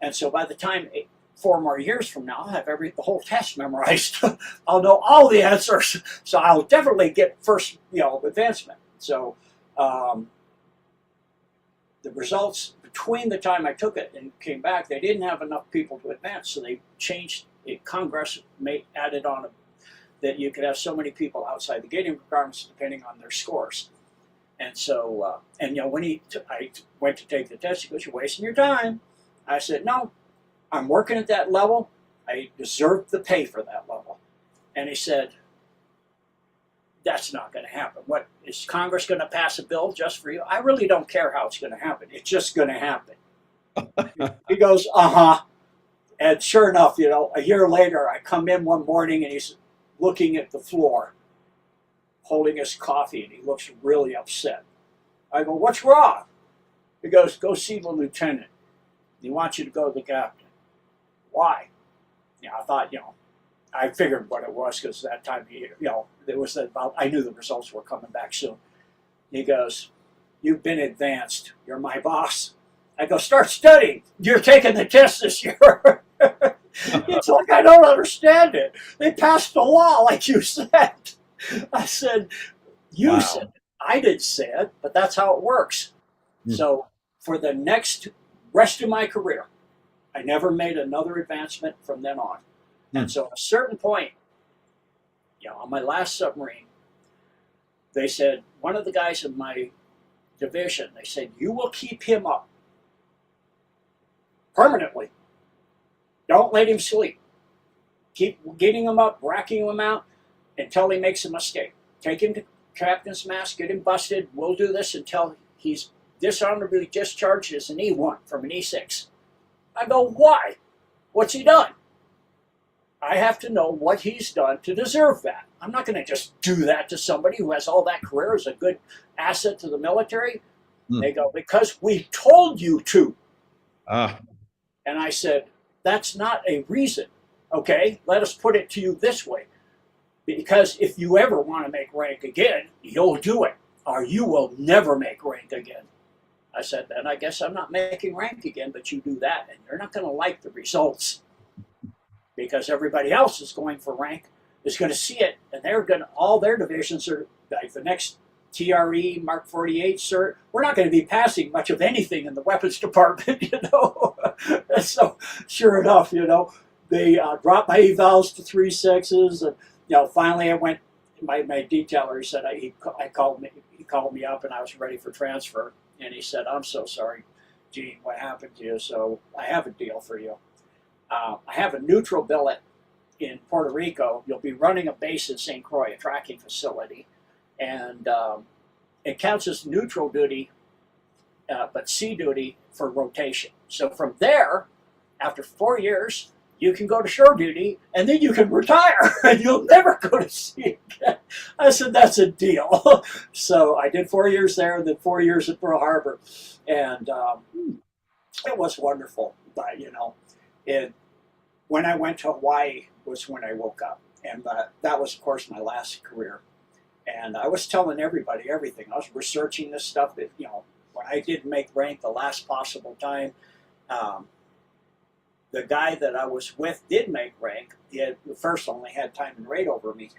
And so by the time 4 more years from now, I'll have the whole test memorized. I'll know all the answers. So I'll definitely get first, advancement." So the results between the time I took it and came back, they didn't have enough people to advance. So they changed it. Congress added on that you could have so many people outside the gating requirements depending on their scores. And so, when I went to take the test, he goes, "You're wasting your time." I said, "No, I'm working at that level. I deserve the pay for that level." And he said, "That's not going to happen. What, is Congress going to pass a bill just for you?" "I really don't care how it's going to happen. It's just going to happen." He goes, "Uh-huh." And sure enough, a year later, I come in one morning and he's looking at the floor, holding his coffee, and he looks really upset. I go, "What's wrong?" He goes, "Go see the lieutenant. He wants you to go to the captain." "Why?" I thought, I figured what it was because that time, it was about, I knew the results were coming back soon. He goes, "You've been advanced. You're my boss." I go, "Start studying. You're taking the test this year." It's like, I don't understand it. They passed the law like you said. I said, "You Wow. said it. I didn't say it, but that's how it works." So for the next rest of my career, I never made another advancement from then on. And so at a certain point, on my last submarine, they said, one of the guys in my division, they said, "You will keep him up permanently. Don't let him sleep. Keep getting him up, racking him out until he makes a mistake. Take him to captain's mast, get him busted. We'll do this until he's dishonorably discharged as an E1 from an E6. I go, "Why? What's he done?" I have to know what he's done to deserve that. I'm not going to just do that to somebody who has all that career as a good asset to the military. They go, "Because we told you to." And I said, "That's not a reason. Okay, let us put it to you this way. Because if you ever want to make rank again, you'll do it, or you will never make rank again." I said, "Then I guess I'm not making rank again, but you do that, and you're not going to like the results. Because everybody else is going for rank, is going to see it, and they're going to, all their divisions are, like the next TRE Mark 48 cert. We're not going to be passing much of anything in the weapons department, you know. And so, sure enough, you know, they dropped my evals to 3.6s, and you know, finally I went. My detailer said he called me up, and I was ready for transfer, and he said, "I'm so sorry, Gene, what happened to you? So I have a deal for you. I have a neutral billet in Puerto Rico. You'll be running a base in St. Croix, a tracking facility, and it counts as neutral duty, but sea duty for rotation. So from there, after 4 years, you can go to shore duty, and then you can retire, and you'll never go to sea again." I said, "That's a deal." So I did 4 years there, and then 4 years at Pearl Harbor, and it was wonderful. But you know, it when I went to Hawaii was when I woke up, and that was, of course, my last career. And I was telling everybody everything. I was researching this stuff that, you know, when I did make rank the last possible time, um, the guy that I was with did make rank. He had first only had time and rate over me,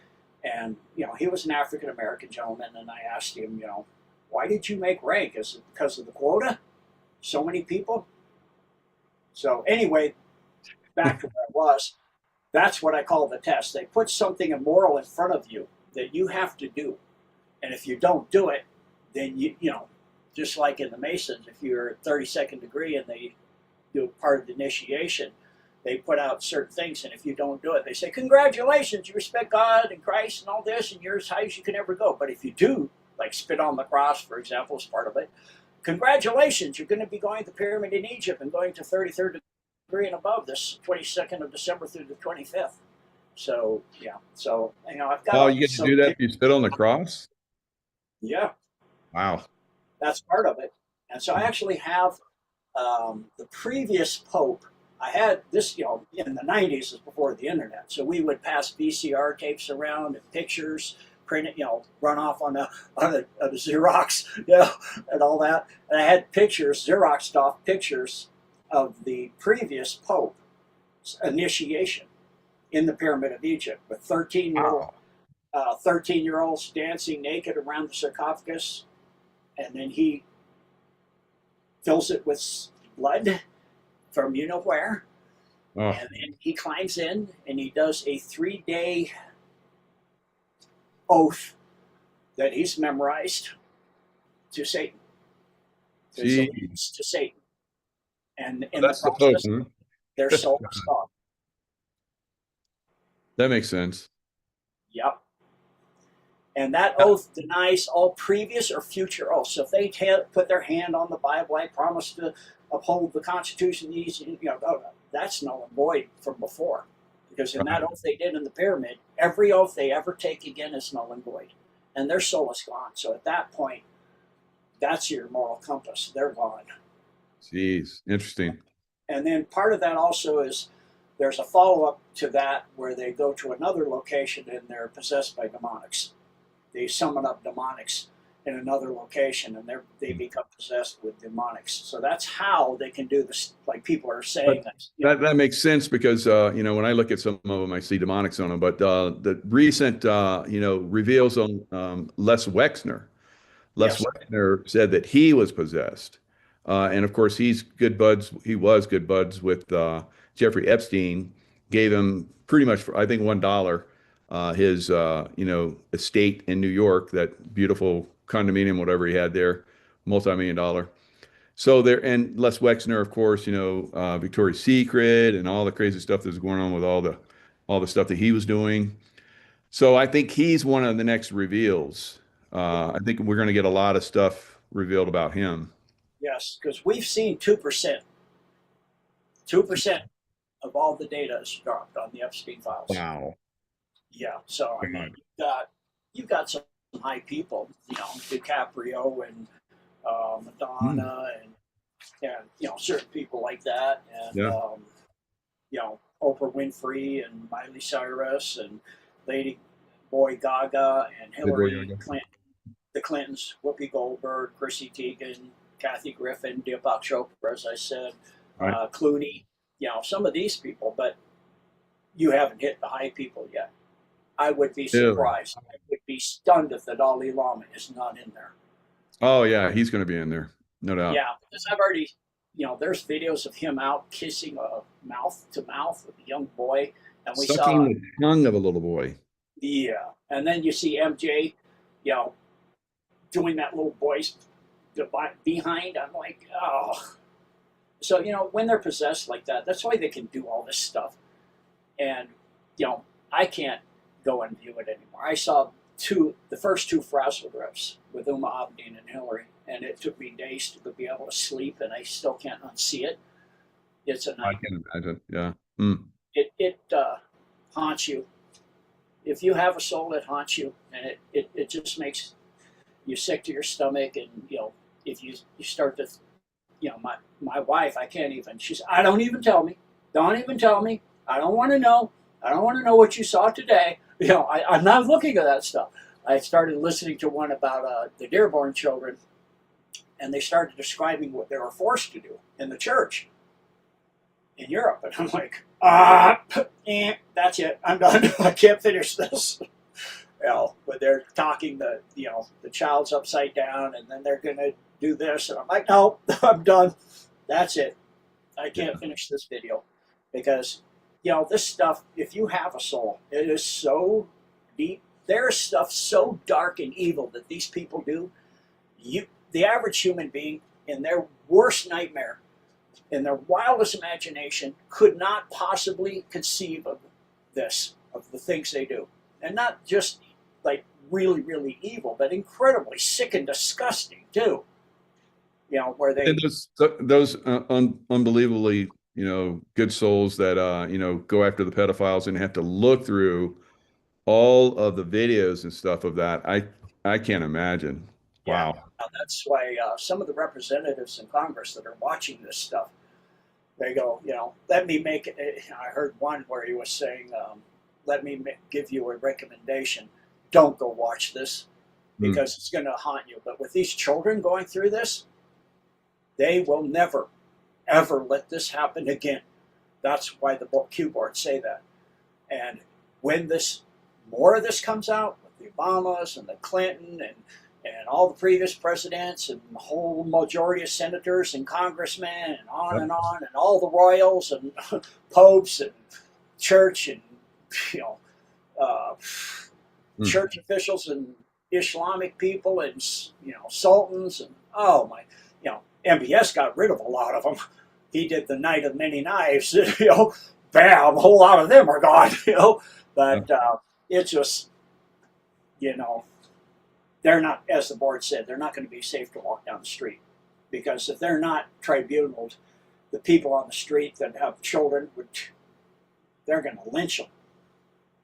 and you know, he was an African American gentleman. And I asked him, you know, "Why did you make rank? Is it because of the quota? So many people?" So anyway, back to where I was. That's what I call the test. They put something immoral in front of you that you have to do, and if you don't do it, then you know, just like in the Masons, if you're 32nd degree and they do part of the initiation, they put out certain things, and if you don't do it, they say, "Congratulations, you respect God and Christ and all this, and you're as high as you can ever go." But if you do, like spit on the cross, for example, is part of it, "Congratulations, you're going to be going to the pyramid in Egypt and going to 33rd degree and above this 22nd of December through the 25th. So yeah, so you know, I've Oh, got you get to some, do that if you spit on the cross? yeah, Wow. that's part of it. And so I actually have the previous Pope. I had this, you know, in the 90s, is before the internet. So we would pass VCR tapes around and pictures, print it, you know, run off on a Xerox, you know, and all that. And I had pictures, Xeroxed off pictures of the previous Pope's initiation in the Pyramid of Egypt with Wow. 13-year-olds dancing naked around the sarcophagus, and then he fills it with blood from you know where, Oh, and then he climbs in and he does a 3-day oath that he's memorized to Satan, to his gee. allegiance to Satan, and Oh, in the that's the Pope, process, huh? their soul is gone. That makes sense. Yep. And that oath denies all previous or future oaths. So if they put their hand on the Bible, "I promise to uphold the Constitution," these, you know, that's null and void from before. Because in that Right. oath they did in the pyramid, every oath they ever take again is null and void. And their soul is gone. So at that point, that's your moral compass. They're gone. Jeez. Interesting. And then part of that also is there's a follow up to that where they go to another location and they're possessed by demonics. They summon up demonics in another location, and they become possessed with demonics. So that's how they can do this. Like people are saying But that, you know, that makes sense because you know, when I look at some of them, I see demonics on them. But the recent you know, reveals on Les Wexner. Les yes, Wexner said that he was possessed. And of course, he's good buds. He was good buds with Jeffrey Epstein. Gave him pretty much, for, I think, $1, his you know, estate in New York, that beautiful condominium, whatever he had there, multi-million-dollar. So there, and Les Wexner, of course, you know, Victoria's Secret and all the crazy stuff that's going on with all the stuff that he was doing. So I think he's one of the next reveals. I think we're going to get a lot of stuff revealed about him. yes, because we've seen 2%, 2% of all the data is dropped on the Epstein files. Wow. Yeah, so I mean, God. you've got some high people, you know, DiCaprio and Hmm. Madonna and you know, certain people like that, and Yeah. you know, Oprah Winfrey and Miley Cyrus and Lady Boy Gaga and Good boy, Hillary Yaga. Clinton, the Clintons, Whoopi Goldberg, Chrissy Teigen, Kathy Griffin, Deepak Chopra, as I said, Right. Clooney. You know, some of these people, but you haven't hit the high people yet. I would be Really? surprised. I would be stunned if the Dalai Lama is not in there. Oh yeah, he's going to be in there, no doubt. Yeah, because I've already, there's videos of him out kissing a mouth to mouth with a young boy, and we Sucking saw, the tongue of a little boy. yeah, and then you see MJ, you know, doing that little boy's behind. I'm like, oh. So, when they're possessed like that, that's why they can do all this stuff. And, I can't go and view it anymore. I saw the first two frazzle drips with Uma Abedin and Hillary, and it took me days to be able to sleep, and I still can't unsee it. It's a I nightmare. can imagine. Yeah. Mm. It haunts you. If you have a soul, it haunts you, and it just makes you sick to your stomach. And if you start to, my wife, I can't even. She's, I don't even tell me. Don't even tell me. I don't want to know. I don't want to know what you saw today. I'm not looking at that stuff. I started listening to one about the Dearborn children, and they started describing what they were forced to do in the church in Europe. And I'm like, that's it. I'm done. I can't finish this. But they're talking the child's upside down, and then they're going to do this. And I'm like, no, I'm done. That's it. I can't finish this video because, this stuff, if you have a soul, it is so deep. There's stuff so dark and evil that these people do. The average human being, in their worst nightmare, in their wildest imagination, could not possibly conceive of this, of the things they do. And not just like really, really evil, but incredibly sick and disgusting too. Where they, And those unbelievably, good souls that go after the pedophiles and have to look through all of the videos and stuff of that. I can't imagine. yeah, Wow. that's why some of the representatives in Congress that are watching this stuff, they go, let me make it. I heard one where he was saying, let me give you a recommendation. Don't go watch this Mm. because it's going to haunt you. But with these children going through this, they will never, ever let this happen again. That's why the Q boards say that. And when more of this comes out with the Obamas and the Clinton and all the previous presidents and the whole majority of senators and congressmen and on Yep. and on and all the royals and popes and church and uh, church officials and Islamic people and sultans and oh my, MBS got rid of a lot of them. He did the Night of Many Knives. Bam, a whole lot of them are gone. But it's just they're not, as the board said, they're not going to be safe to walk down the street because if they're not tribunaled, the people on the street that have children they're going to lynch them.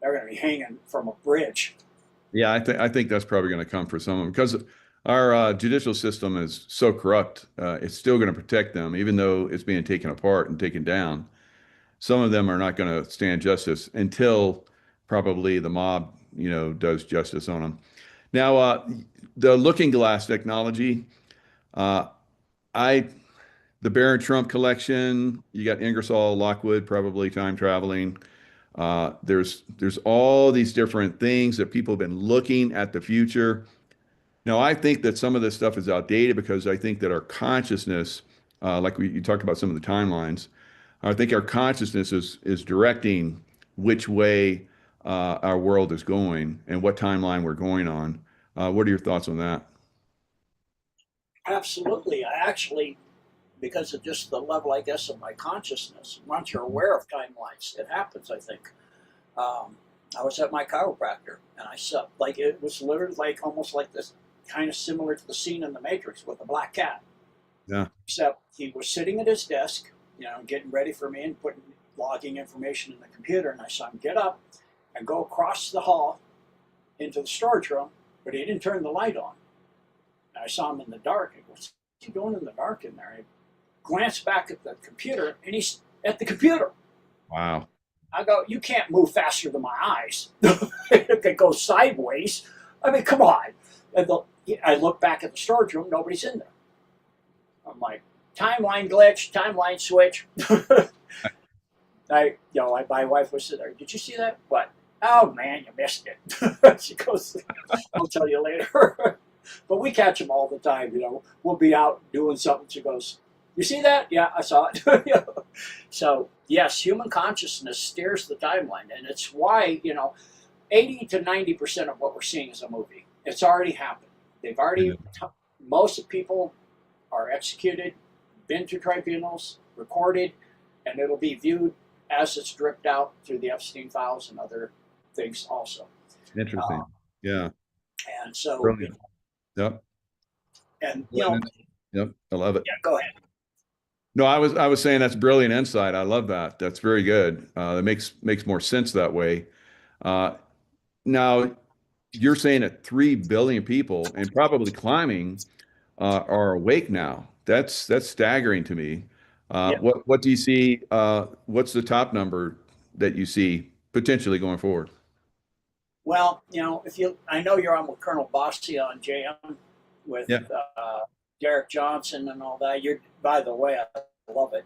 They're going to be hanging from a bridge. Yeah, I think that's probably going to come for some of them because our judicial system is so corrupt. It's still going to protect them, even though it's being taken apart and taken down. Some of them are not going to stand justice until probably the mob, does justice on them. Now, the Looking Glass technology, uh, I the Barron Trump collection. You got Ingersoll, Lockwood, probably time traveling. There's all these different things that people have been looking at the future. Now, I think that some of this stuff is outdated because I think that our consciousness, like you talked about some of the timelines, I think our consciousness is directing which way our world is going and what timeline we're going on. What are your thoughts on that? Absolutely. I actually, because of just the level, I guess, of my consciousness, once you're aware of timelines, it happens, I think. I was at my chiropractor and I saw, like, it was literally like almost like this, kind of similar to the scene in The Matrix with the black cat. Yeah. Except he was sitting at his desk, getting ready for me and logging information in the computer. And I saw him get up and go across the hall into the storage room, but he didn't turn the light on. And I saw him in the dark. I go, what's he doing in the dark in there? I glanced back at the computer, and he's at the computer. Wow. I go, you can't move faster than my eyes. It could go sideways. I mean, come on. And I look back at the storage room, nobody's in there. I'm like, timeline glitch, timeline switch. My wife was sitting there. Did you see that? What? Oh man, you missed it. She goes, I'll tell you later. But we catch them all the time. We'll be out doing something. She goes, you see that? Yeah, I saw it. So yes, human consciousness steers the timeline, and it's why 80 to 90% of what we're seeing is a movie. It's already happened. They've already. Most of the people are executed, been to tribunals, recorded, and it'll be viewed as it's dripped out through the Epstein files and other things also. Interesting. Yeah. And so, Brilliant. Yep. and Brilliant. Yep. I love it. yeah, go ahead. No, I was saying that's brilliant insight. I love that. That's very good. That makes more sense that way. Uh, Now you're saying that 3 billion people and probably climbing are awake now. That's staggering to me. Yeah. What do you see? What's the top number that you see potentially going forward? Well, I know you're on with Colonel Bossy on JM with Yeah. Derek Johnson and all that. By the way, I love it.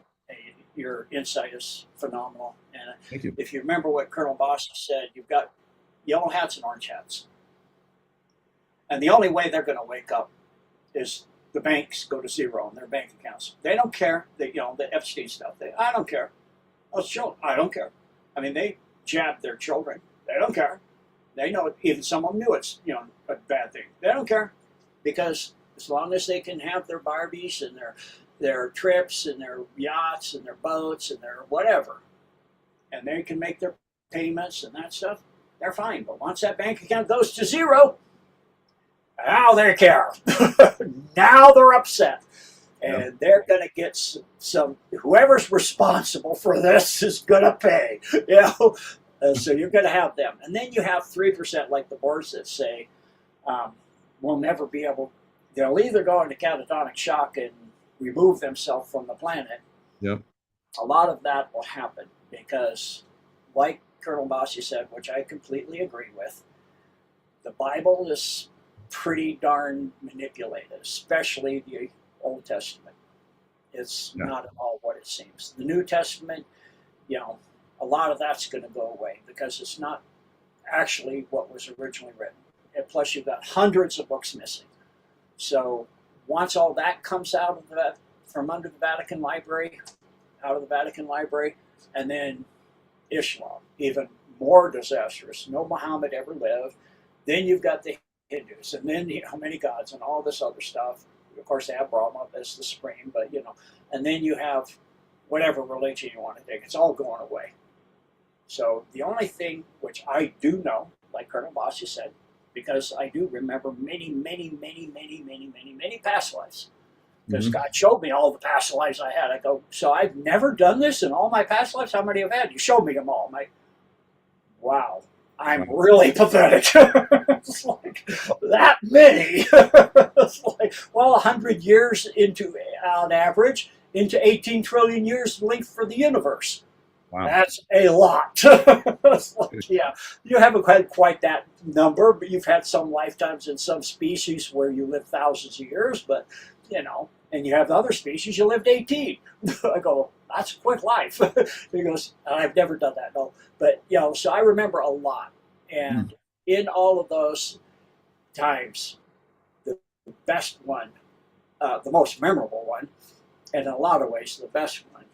Your insight is phenomenal. And Thank you. if you remember what Colonel Bossy said, you've got yellow hats and orange hats. And the only way they're going to wake up is the banks go to zero in their bank accounts. They don't care that the Epstein stuff. I don't care. Those children, I don't care. I mean, they jabbed their children. They don't care. They know it. Even some of them knew it's a bad thing. They don't care because as long as they can have their Barbies and their trips and their yachts and their boats and their whatever, and they can make their payments and that stuff, they're fine. But once that bank account goes to zero, now they care. Now they're upset. And they're going to get some, whoever's responsible for this is going to pay. So you're going to have them. And then you have 3% like the boards that say, we'll never be able, they'll either go into catatonic shock and remove themselves from the planet. Yep. A lot of that will happen because, like Colonel Bossy said, which I completely agree with, the Bible is pretty darn manipulated, especially the Old Testament. It's not at all what it seems. The New Testament, a lot of that's going to go away because it's not actually what was originally written. And plus, you've got hundreds of books missing. So once all that comes out of from under the Vatican Library, out of the Vatican Library, and then Islam, even more disastrous. No Muhammad ever lived. Then you've got the Hindus, and then many gods and all this other stuff. Of course, they have Brahma as the supreme, but and then you have whatever religion you want to take. It's all going away. So the only thing which I do know, like Colonel Bossy said, because I do remember many past lives. Because God showed me all the past lives I had. I go, so I've never done this in all my past lives? How many have had? You showed me them all. I'm like, wow, I'm really pathetic. It's like, that many. It's like, well, 100 years into, on average, into 18 trillion years length for the universe. Wow. That's a lot. Like, yeah, you haven't had quite that number, but you've had some lifetimes in some species where you live thousands of years, but, and you have other species, you lived 18. I go, that's a quick life. He goes, I've never done that, no. But, so I remember a lot. And in all of those times, the best one, the most memorable one, and in a lot of ways the best one,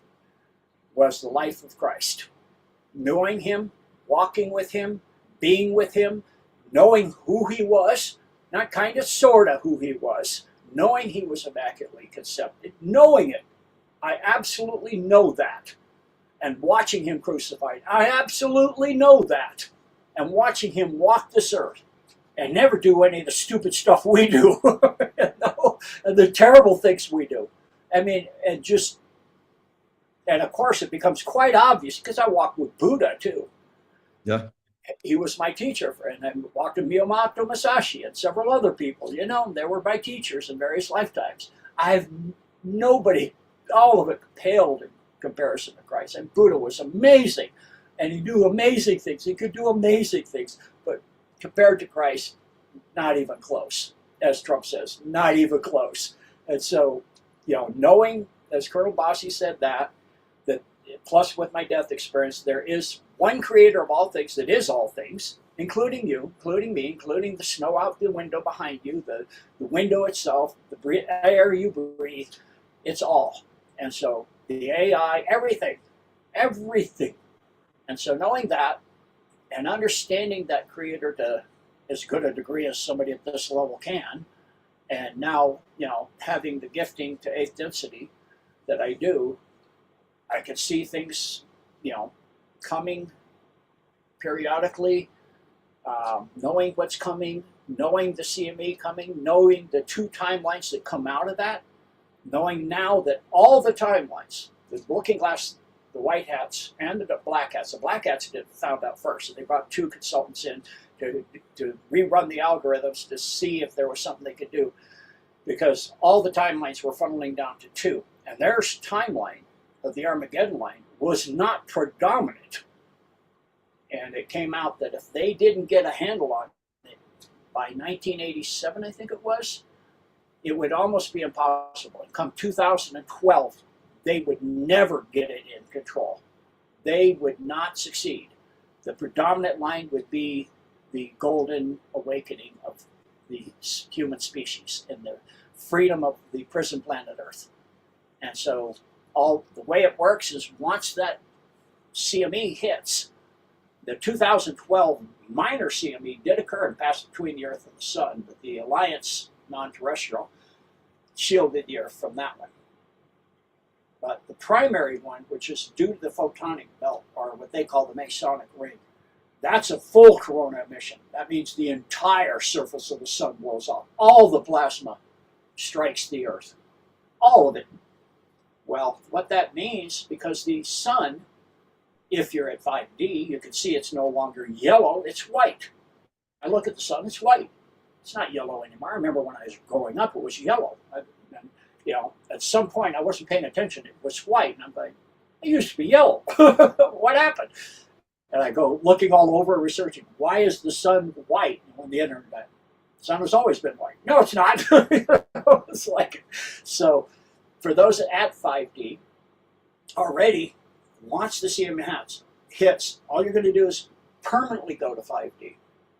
was the life of Christ. Knowing him, walking with him, being with him, knowing who he was, not kind of sort of who he was, knowing he was immaculately conceived, knowing it. I absolutely know that. And watching him crucified, I absolutely know that. And watching him walk this earth and never do any of the stupid stuff we do, and the terrible things we do. I mean, and of course, it becomes quite obvious because I walked with Buddha too. Yeah. He was my teacher, and I walked with Miyamoto Musashi and several other people. They were my teachers in various lifetimes. Nobody, all of it paled in comparison to Christ. And Buddha was amazing, and he knew amazing things. He could do amazing things, but compared to Christ, not even close. As Trump says, not even close. And so, knowing, as Colonel Bossy said, that plus with my death experience, there is one creator of all things that is all things, including you, including me, including the snow out the window behind you, the window itself, the air you breathe, it's all. And so the AI, everything, everything. And so knowing that and understanding that creator to as good a degree as somebody at this level can, and now, having the gifting to eighth density that I do, I can see things, coming periodically, knowing what's coming, knowing the CME coming, knowing the two timelines that come out of that, knowing now that all the timelines, the looking glass, the white hats and the black hats. The black hats found out first, and they brought two consultants in to rerun the algorithms to see if there was something they could do, because all the timelines were funneling down to two, and their timeline of the Armageddon line was not predominant. And it came out that if they didn't get a handle on it by 1987, I think it was, it would almost be impossible. And come 2012, they would never get it in control. They would not succeed. The predominant line would be the golden awakening of the human species and the freedom of the prison planet Earth. And so the way it works is once that CME hits, the 2012 minor CME did occur and passed between the Earth and the Sun, but the Alliance non-terrestrial shielded the Earth from that one. But the primary one, which is due to the photonic belt, or what they call the Masonic ring, that's a full corona emission. That means the entire surface of the sun blows off. All the plasma strikes the Earth. All of it. Well, what that means, because the sun, if you're at 5D, you can see it's no longer yellow, it's white. I look at the sun, it's white. It's not yellow anymore. I remember when I was growing up, it was yellow. At some point, I wasn't paying attention. It was white. And I'm like, it used to be yellow. What happened? And I go looking all over, researching, why is the sun white on the internet? The sun has always been white. No, it's not. It's like, so for those at 5D, already, once the CME hits, all you're going to do is permanently go to 5D.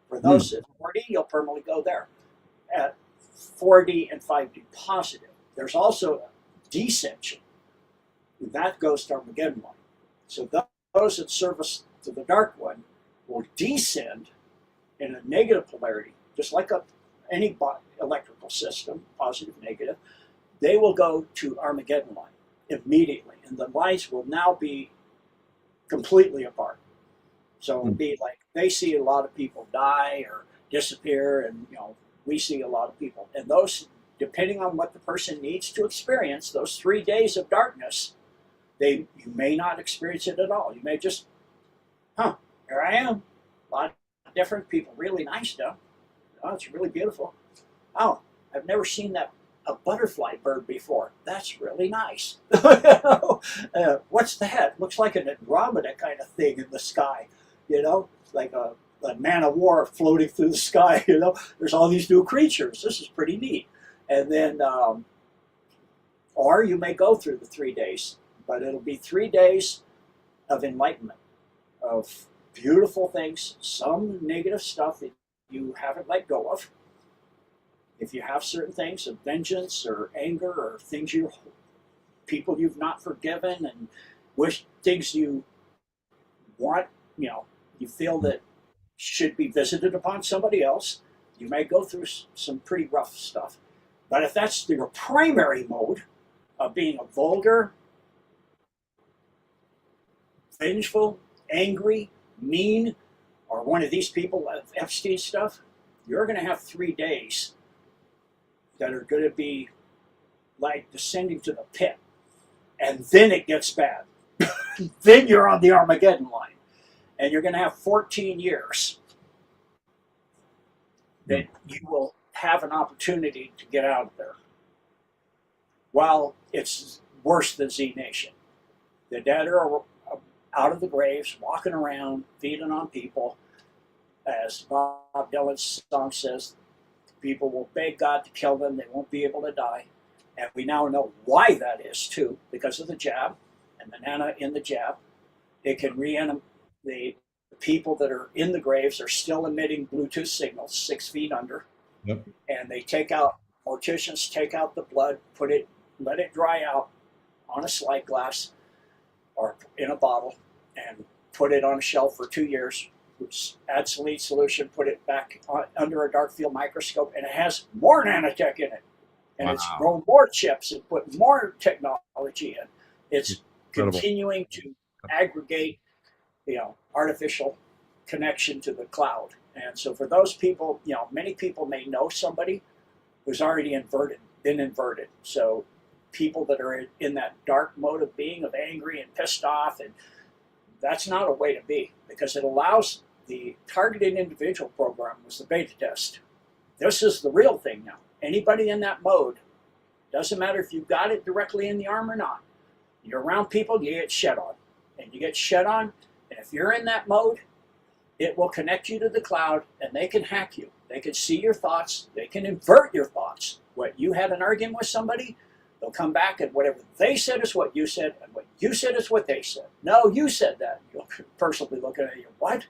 For those at 4D, you'll permanently go there. At 4D and 5D positive. There's also descension. That goes to Armageddon line. So those that service to the dark one will descend in a negative polarity, just like any electrical system, positive, negative. They will go to Armageddon line immediately, and the lines will now be completely apart. So it'll be like they see a lot of people die or disappear, and we see a lot of people. And those, depending on what the person needs to experience, those 3 days of darkness, you may not experience it at all. You may just, here I am. A lot of different people, really nice stuff. Oh, it's really beautiful. Oh, I've never seen a butterfly bird before. That's really nice. What's that? Looks like an Andromeda kind of thing in the sky. Like a man of war floating through the sky. There's all these new creatures. This is pretty neat. And then, or you may go through the 3 days, but it'll be 3 days of enlightenment, of beautiful things, some negative stuff that you haven't let go of. If you have certain things of vengeance or anger or people you've not forgiven and wish things you want, you feel that should be visited upon somebody else, you may go through some pretty rough stuff. But if that's your primary mode of being a vulgar, vengeful, angry, mean, or one of these people of Epstein stuff, you're going to have 3 days that are going to be like descending to the pit. And then it gets bad. Then you're on the Armageddon line. And you're going to have 14 years that you will have an opportunity to get out of there. While it's worse than Z Nation. The dead are out of the graves, walking around, feeding on people. As Bob Dylan's song says, people will beg God to kill them. They won't be able to die. And we now know why that is, too, because of the jab and the nano in the jab. It can The people that are in the graves are still emitting Bluetooth signals 6 feet under, Yep. and they take out, morticians take out the blood, let it dry out on a slide glass or in a bottle, and put it on a shelf for 2 years. Add saline solution, put it back under a dark field microscope, and it has more nanotech in it. And it's Wow. grown more chips and put more technology in. It's Incredible. continuing to aggregate, artificial connection to the cloud. And so for those people, many people may know somebody who's already been inverted. So people that are in that dark mode of being, of angry and pissed off, and that's not a way to be, because it allows the targeted individual program was the beta test. This is the real thing now. Anybody in that mode, doesn't matter if you've got it directly in the arm or not, you're around people, you get shed on. And you get shed on, and if you're in that mode, it will connect you to the cloud, and they can hack you. They can see your thoughts. They can invert your thoughts. What you had an argument with somebody, they'll come back, and whatever they said is what you said, and what you said is what they said. No, you said that. You'll personally looking at you, what?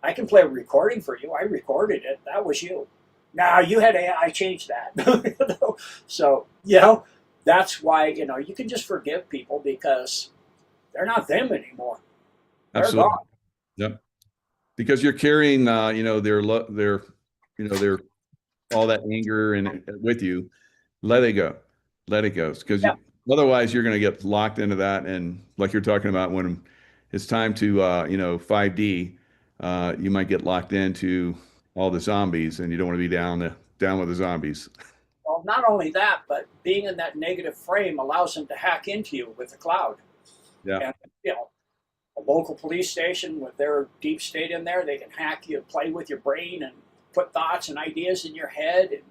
I can play a recording for you. I recorded it. That was you. Now you had AI change that. So, that's why, you can just forgive people because they're not them anymore. They're Absolutely. gone. Yep. Because you're carrying, their all that anger and with you. Let it go. Let it go. Because Yeah. otherwise you're going to get locked into that. And like you're talking about, when it's time to, 5D, you might get locked into all the zombies, and you don't want to be down with the zombies. Well, not only that, but being in that negative frame allows them to hack into you with the cloud. Yeah. And, a local police station with their deep state in there, they can hack you, play with your brain, and put thoughts and ideas in your head. And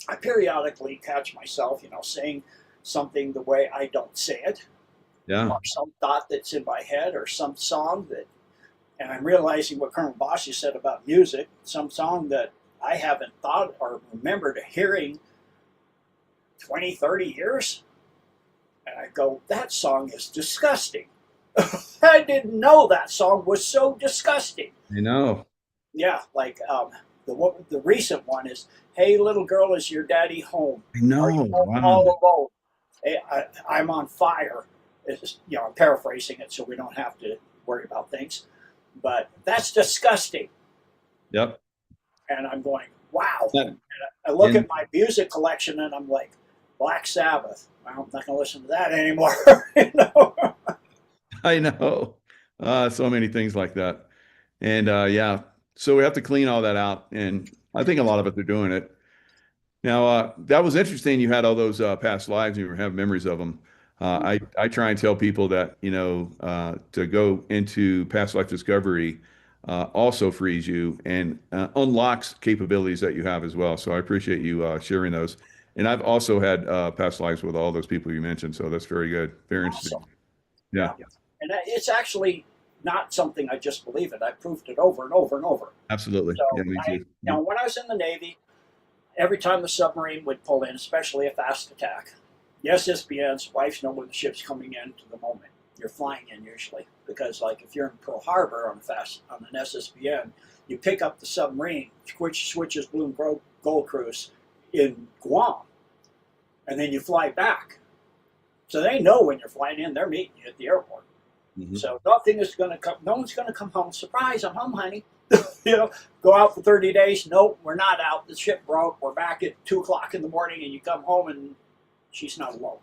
I periodically catch myself, saying something the way I don't say it, Yeah. or some thought that's in my head, or some song and I'm realizing what Colonel Bossy said about music, some song that I haven't thought or remembered hearing 20, 30 years. And I go, that song is disgusting. I didn't know that song was so disgusting. I know. Yeah, like the recent one is, "Hey little girl, is your daddy home? I Are you know. home Wow. all alone? Hey, I'm on fire." It's, I'm paraphrasing it so we don't have to worry about things, but that's disgusting. Yep. And I'm going, wow. Yeah. I look And at my music collection and I'm like, Black Sabbath. Well, I'm not going to listen to that anymore. I know. So many things like that. And yeah, so we have to clean all that out. And I think a lot of us are doing it. Now, that was interesting. You had all those past lives and you have memories of them. I try and tell people that, to go into past life discovery also frees you and unlocks capabilities that you have as well. So I appreciate you sharing those. And I've also had past lives with all those people you mentioned. So that's very good. Very interesting. Awesome. Yeah, Yeah. And it's actually not something I just believe in. I proved it over and over and over. absolutely. Yeah, So me too. when I was in the Navy, every time the submarine would pull in, especially a fast attack, the SSBN's wives know when the ship's coming in to the moment you're flying in usually. Because like if you're in Pearl Harbor on an SSBN, you pick up the submarine, which switches Blue and Gold cruise in Guam, and then you fly back. So they know when you're flying in, they're meeting you at the airport. Mhm. So nothing is going to come. No one's going to come home. Surprise! I'm home, honey. Go out for 30 days. Nope, we're not out. The ship broke. We're back at 2 o'clock in the morning, and you come home and she's not alone.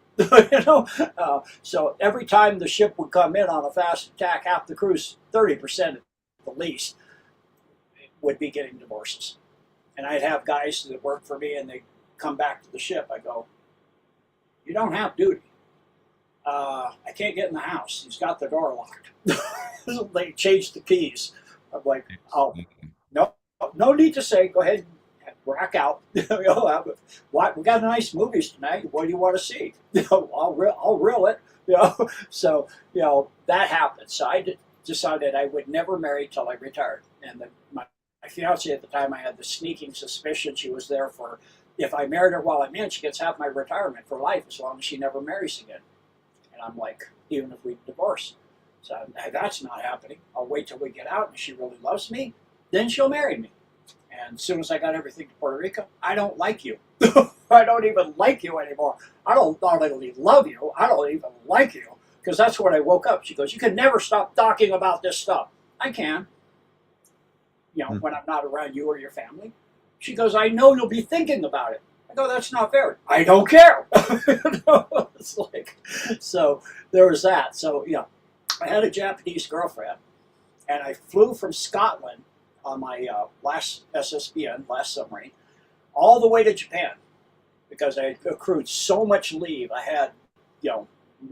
So every time the ship would come in on a fast attack, half the crews, 30% at the least, would be getting divorces. And I'd have guys that work for me, and they come back to the ship. I go, you don't have duty. I can't get in the house. He's got the door locked. They changed the keys. I'm like, oh, no, no need to say. Go ahead and rack out. What? We got nice movies tonight. What do you want to see? I'll reel it. So that happened. So I decided I would never marry till I retired. And my fiance at the time, I had the sneaking suspicion she was there for. If I married her while I'm in, she gets half my retirement for life as long as she never marries again. And I'm like, even if we divorce. So that's not happening. I'll wait till we get out and if she really loves me, then she'll marry me. And as soon as I got everything to Puerto Rico, I don't like you. I don't even like you anymore. I don't not only love you, I don't even like you. Because that's when I woke up. She goes, you can never stop talking about this stuff. I can, when I'm not around you or your family. She goes, I know you'll be thinking about it. I go, that's not fair. I don't care. It's like, so there was that. So, I had a Japanese girlfriend, and I flew from Scotland on my last SSBN, last submarine, all the way to Japan because I had accrued so much leave. I had,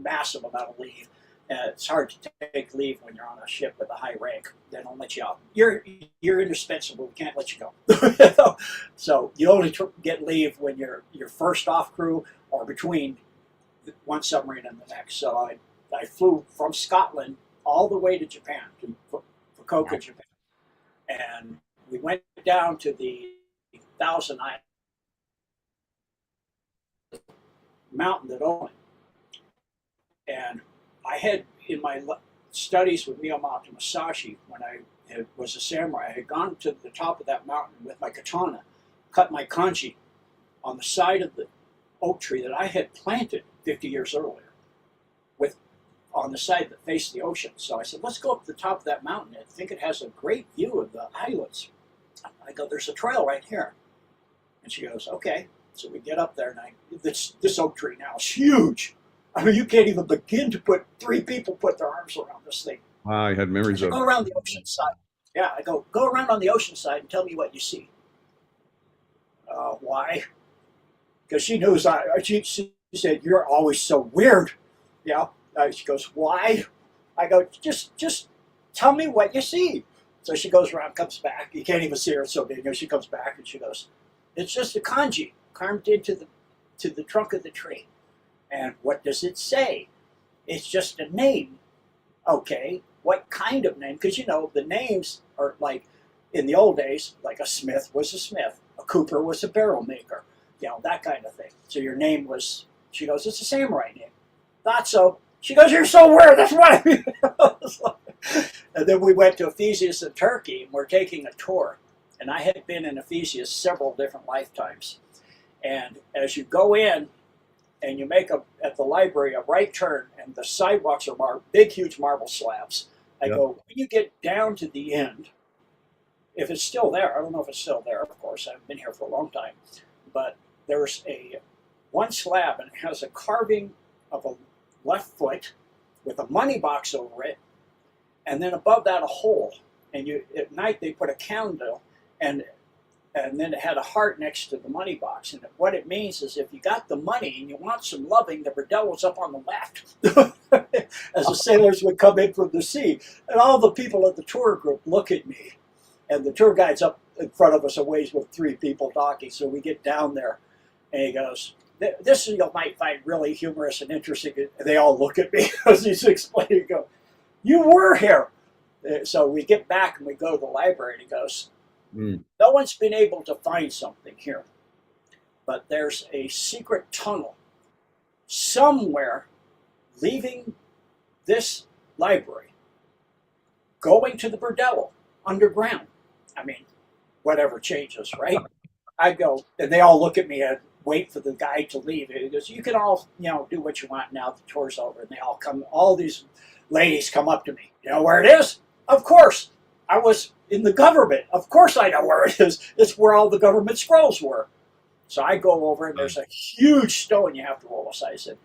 massive amount of leave. It's hard to take leave when you're on a ship with a high rank. They don't let you out. You're indispensable. We can't let you go. So you only get leave when you're first off crew or between one submarine and the next. So I flew from Scotland all the way to Japan, to Fukuoka, Japan. And we went down to the Thousand Island mountain that opened. And I had, in my studies with Miyamoto Musashi, when I was a samurai, I had gone to the top of that mountain with my katana, cut my kanji on the side of the oak tree that I had planted 50 years earlier, on the side that faced the ocean. So I said, let's go up to the top of that mountain. I think it has a great view of the islands. I go, there's a trail right here. And she goes, okay. So we get up there, and this oak tree now is huge. I mean, you can't even begin to put 3 people put their arms around this thing. Wow, you had memories of go around the ocean side. Yeah, I go around on the ocean side and tell me what you see. Why? Because she knows she said, you're always so weird. Yeah. She goes, why? I go, just tell me what you see. So she goes around, comes back. You can't even see her, it's so big. She comes back and she goes, it's just a kanji carved into the trunk of the tree. And what does it say? It's just a name. Okay, what kind of name? Because the names are like, in the old days, like a smith was a smith, a cooper was a barrel maker, that kind of thing. So your name was, she goes, it's a samurai name. Thought so. She goes, you're so weird, that's what I mean. And then we went to Ephesus in Turkey, and we're taking a tour. And I had been in Ephesus several different lifetimes. And as you go in, and you make at the library a right turn, and the sidewalks are big, huge marble slabs. I go, when you get down to the end, if it's still there, I don't know if it's still there, of course, I've been here for a long time, but there's one slab, and it has a carving of a left foot with a money box over it, and then above that a hole. And at night they put a candle, and then it had a heart next to the money box. And what it means is if you got the money and you want some loving, the bordello's up on the left. As the sailors would come in from the sea. And all the people at the tour group look at me. And the tour guide's up in front of us a ways with 3 people talking. So we get down there, and he goes, this you might find really humorous and interesting. And they all look at me as he's explaining. Go, you were here. So we get back and we go to the library, and he goes, no one's been able to find something here, but there's a secret tunnel somewhere leaving this library, going to the bordello underground. I mean, whatever changes, right? I go, and they all look at me and wait for the guy to leave. He goes, you can all, do what you want now. The tour's over. And they all come, all these ladies come up to me. You know where it is? Of course. I was in the government. Of course I know where it is. It's where all the government scrolls were. So I go over, and there's a huge stone you have to roll aside. And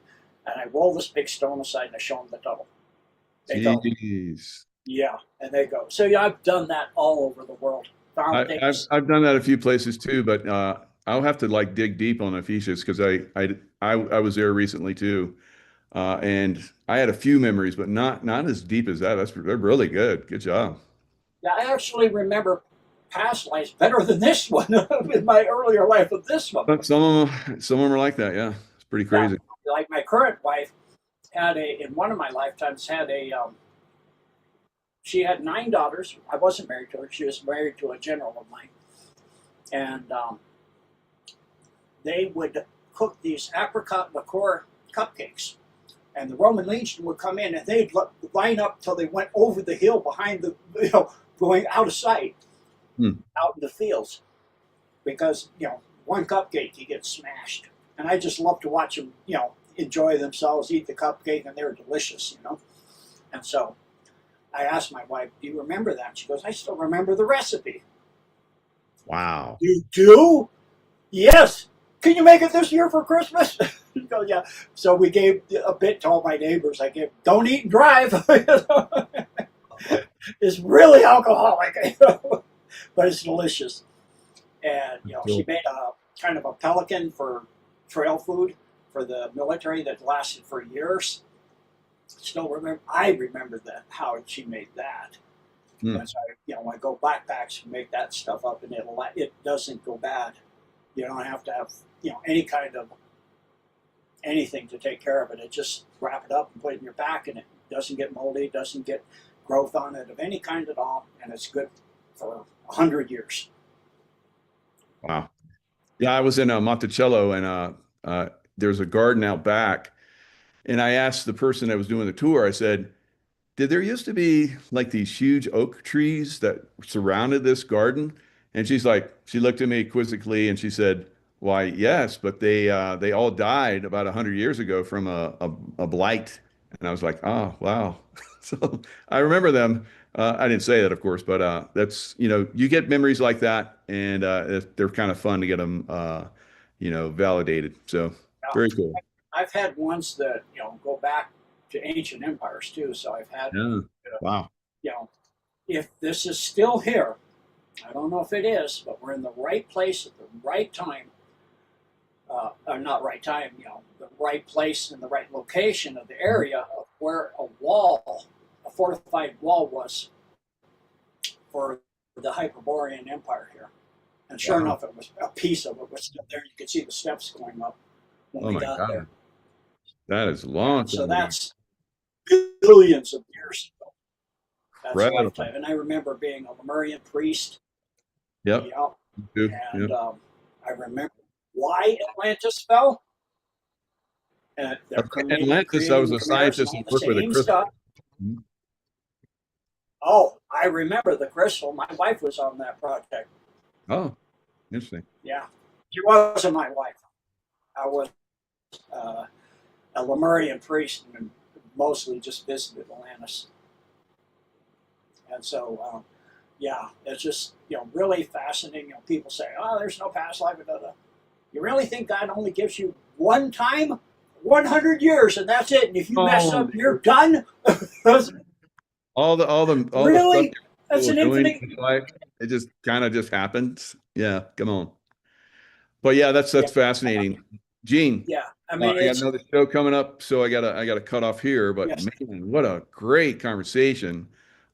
I roll this big stone aside, and I show them the tunnel. They go, yeah. And they go, so yeah, I've done that all over the world. I've done that a few places too, but I'll have to dig deep on Ephesus because I was there recently too. And I had a few memories, but not as deep as that. They're really good. Good job. Yeah, I actually remember past lives better than this one with my earlier life of this one. But some of them are like that. Yeah, it's pretty crazy. Yeah, like my current wife had in one of my lifetimes she had 9 daughters. I wasn't married to her. She was married to a general of mine. And they would cook these apricot liqueur cupcakes and the Roman legion would come in, and they'd line up till they went over the hill behind the, going out of sight, Hmm. out in the fields, because one cupcake you get smashed, and I just love to watch them, enjoy themselves, eat the cupcake, and they're delicious. And so I asked my wife, "Do you remember that?" She goes, "I still remember the recipe." Wow. You do? Yes. Can you make it this year for Christmas? She goes, "Yeah." So we gave a bit to all my neighbors. I gave, "Don't eat and drive." It's really alcoholic, but it's delicious. And she Cool. made a kind of a pelican for trail food for the military that lasted for years. Still remember, I remember that how she made that. Hmm. And so I go backpacks and make that stuff up, and it doesn't go bad. You don't have to have any kind of anything to take care of it. It just wrap it up and put it in your pack, and it doesn't get moldy, doesn't get growth on it of any kind at all, and it's good for 100 years. Wow. Yeah, I was in Monticello, and there's a garden out back. And I asked the person that was doing the tour, I said, did there used to be like these huge oak trees that surrounded this garden? And she's like, she looked at me quizzically and she said, why, yes, but they all died about 100 years ago from a blight. And I was like, oh, wow. So I remember them. I didn't say that, of course, but that's, you get memories like that, and they're kind of fun to get them, validated. So Now, very cool. I've had ones that go back to ancient empires too. So I've had, Yeah. uh, Wow. you know, if this is still here, I don't know if it is, but we're in the right place at the right time. Or not right time, the right place and the right location of the area of where a fortified wall was for the Hyperborean Empire here. And sure Wow. enough, it was a piece of it was still there. You could see the steps going up when Oh we my got there. God. That is a long And so time ago. that's billions of years ago. That's a Incredible. lifetime. And I remember being a Lemurian priest. Yep. Yeah. Yep. And I remember why Atlantis fell. And they're Atlantis, I creating was the a chimeras and scientist all and the worked with a same stuff. crystal. Mhm. Oh, I remember the crystal. My wife was on that project. Oh, interesting. Yeah. She wasn't my wife. I was uh, a Lemurian priest and mostly just visited Atlantis. And so, yeah, it's just, really fascinating. People say, "Oh, there's no past life." You really think God only gives you one time, 100 years, and that's it? And if you mess Oh, up, you're done? all the stuff Really? That's you're an doing infinite. in life, it just kind of just happens. Yeah, come on. But yeah, Yeah, that's fascinating. Gene, yeah. I mean, I got it's, another show coming up, so I gotta cut off here. But yes, man, what a great conversation.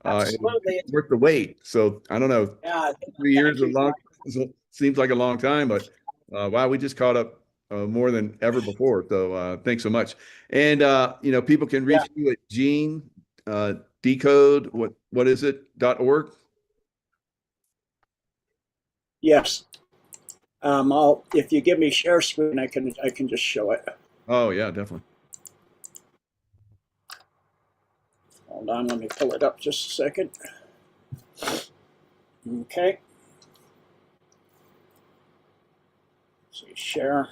It was absolutely. worth the wait. So I don't know, Yeah, 3 years thank a you. long seems like a long time, but wow, we just caught up more than ever before. So thanks so much. And people can Yeah, reach you at Gene Decode. What is it? .org. yes. If you give me share screen, I can just show it. Oh yeah, definitely. Hold on, let me pull it up just a second. Okay. See, share.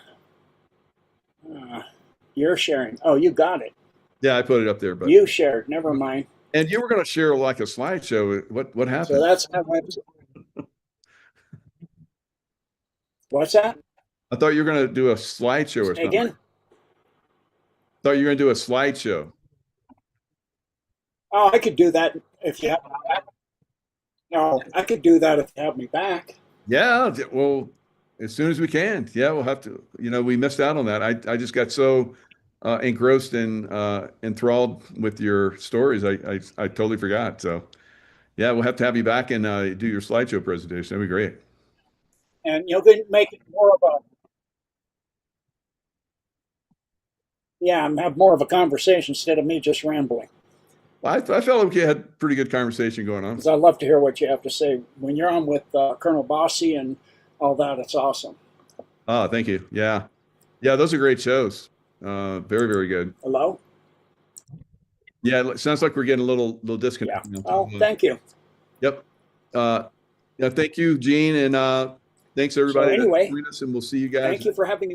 Uh, you're sharing. Oh, you got it. Yeah, I put it up there, but You shared. Never mind. and you were going to share like a slideshow. What So happened? that's my website. What's that? I thought you were going to do a slideshow or Say something. again? Thought you were going to do a slideshow. Oh, I could do that if you have me back. No, I could do that if you have me back. Yeah, well, as soon as we can. Yeah, we'll have to. We missed out on that. I just got so engrossed and enthralled with your stories. I totally forgot. So yeah, we'll have to have you back and do your slideshow presentation. That'd be great. And you can make it more of a, yeah, and have more of a conversation instead of me just rambling. Well, I felt like we had pretty good conversation going on. Because I love to hear what you have to say. When you're on with Colonel Bossy and all that, it's awesome. Oh, thank you. Yeah, yeah, those are great shows. Very, very good. Hello? Yeah, it sounds like we're getting a little Yeah. disconnect. Oh, thank you. Yep. Yeah, thank you, Gene, and thanks So everybody that anyway, joined us, and we'll see you guys. thank you for having me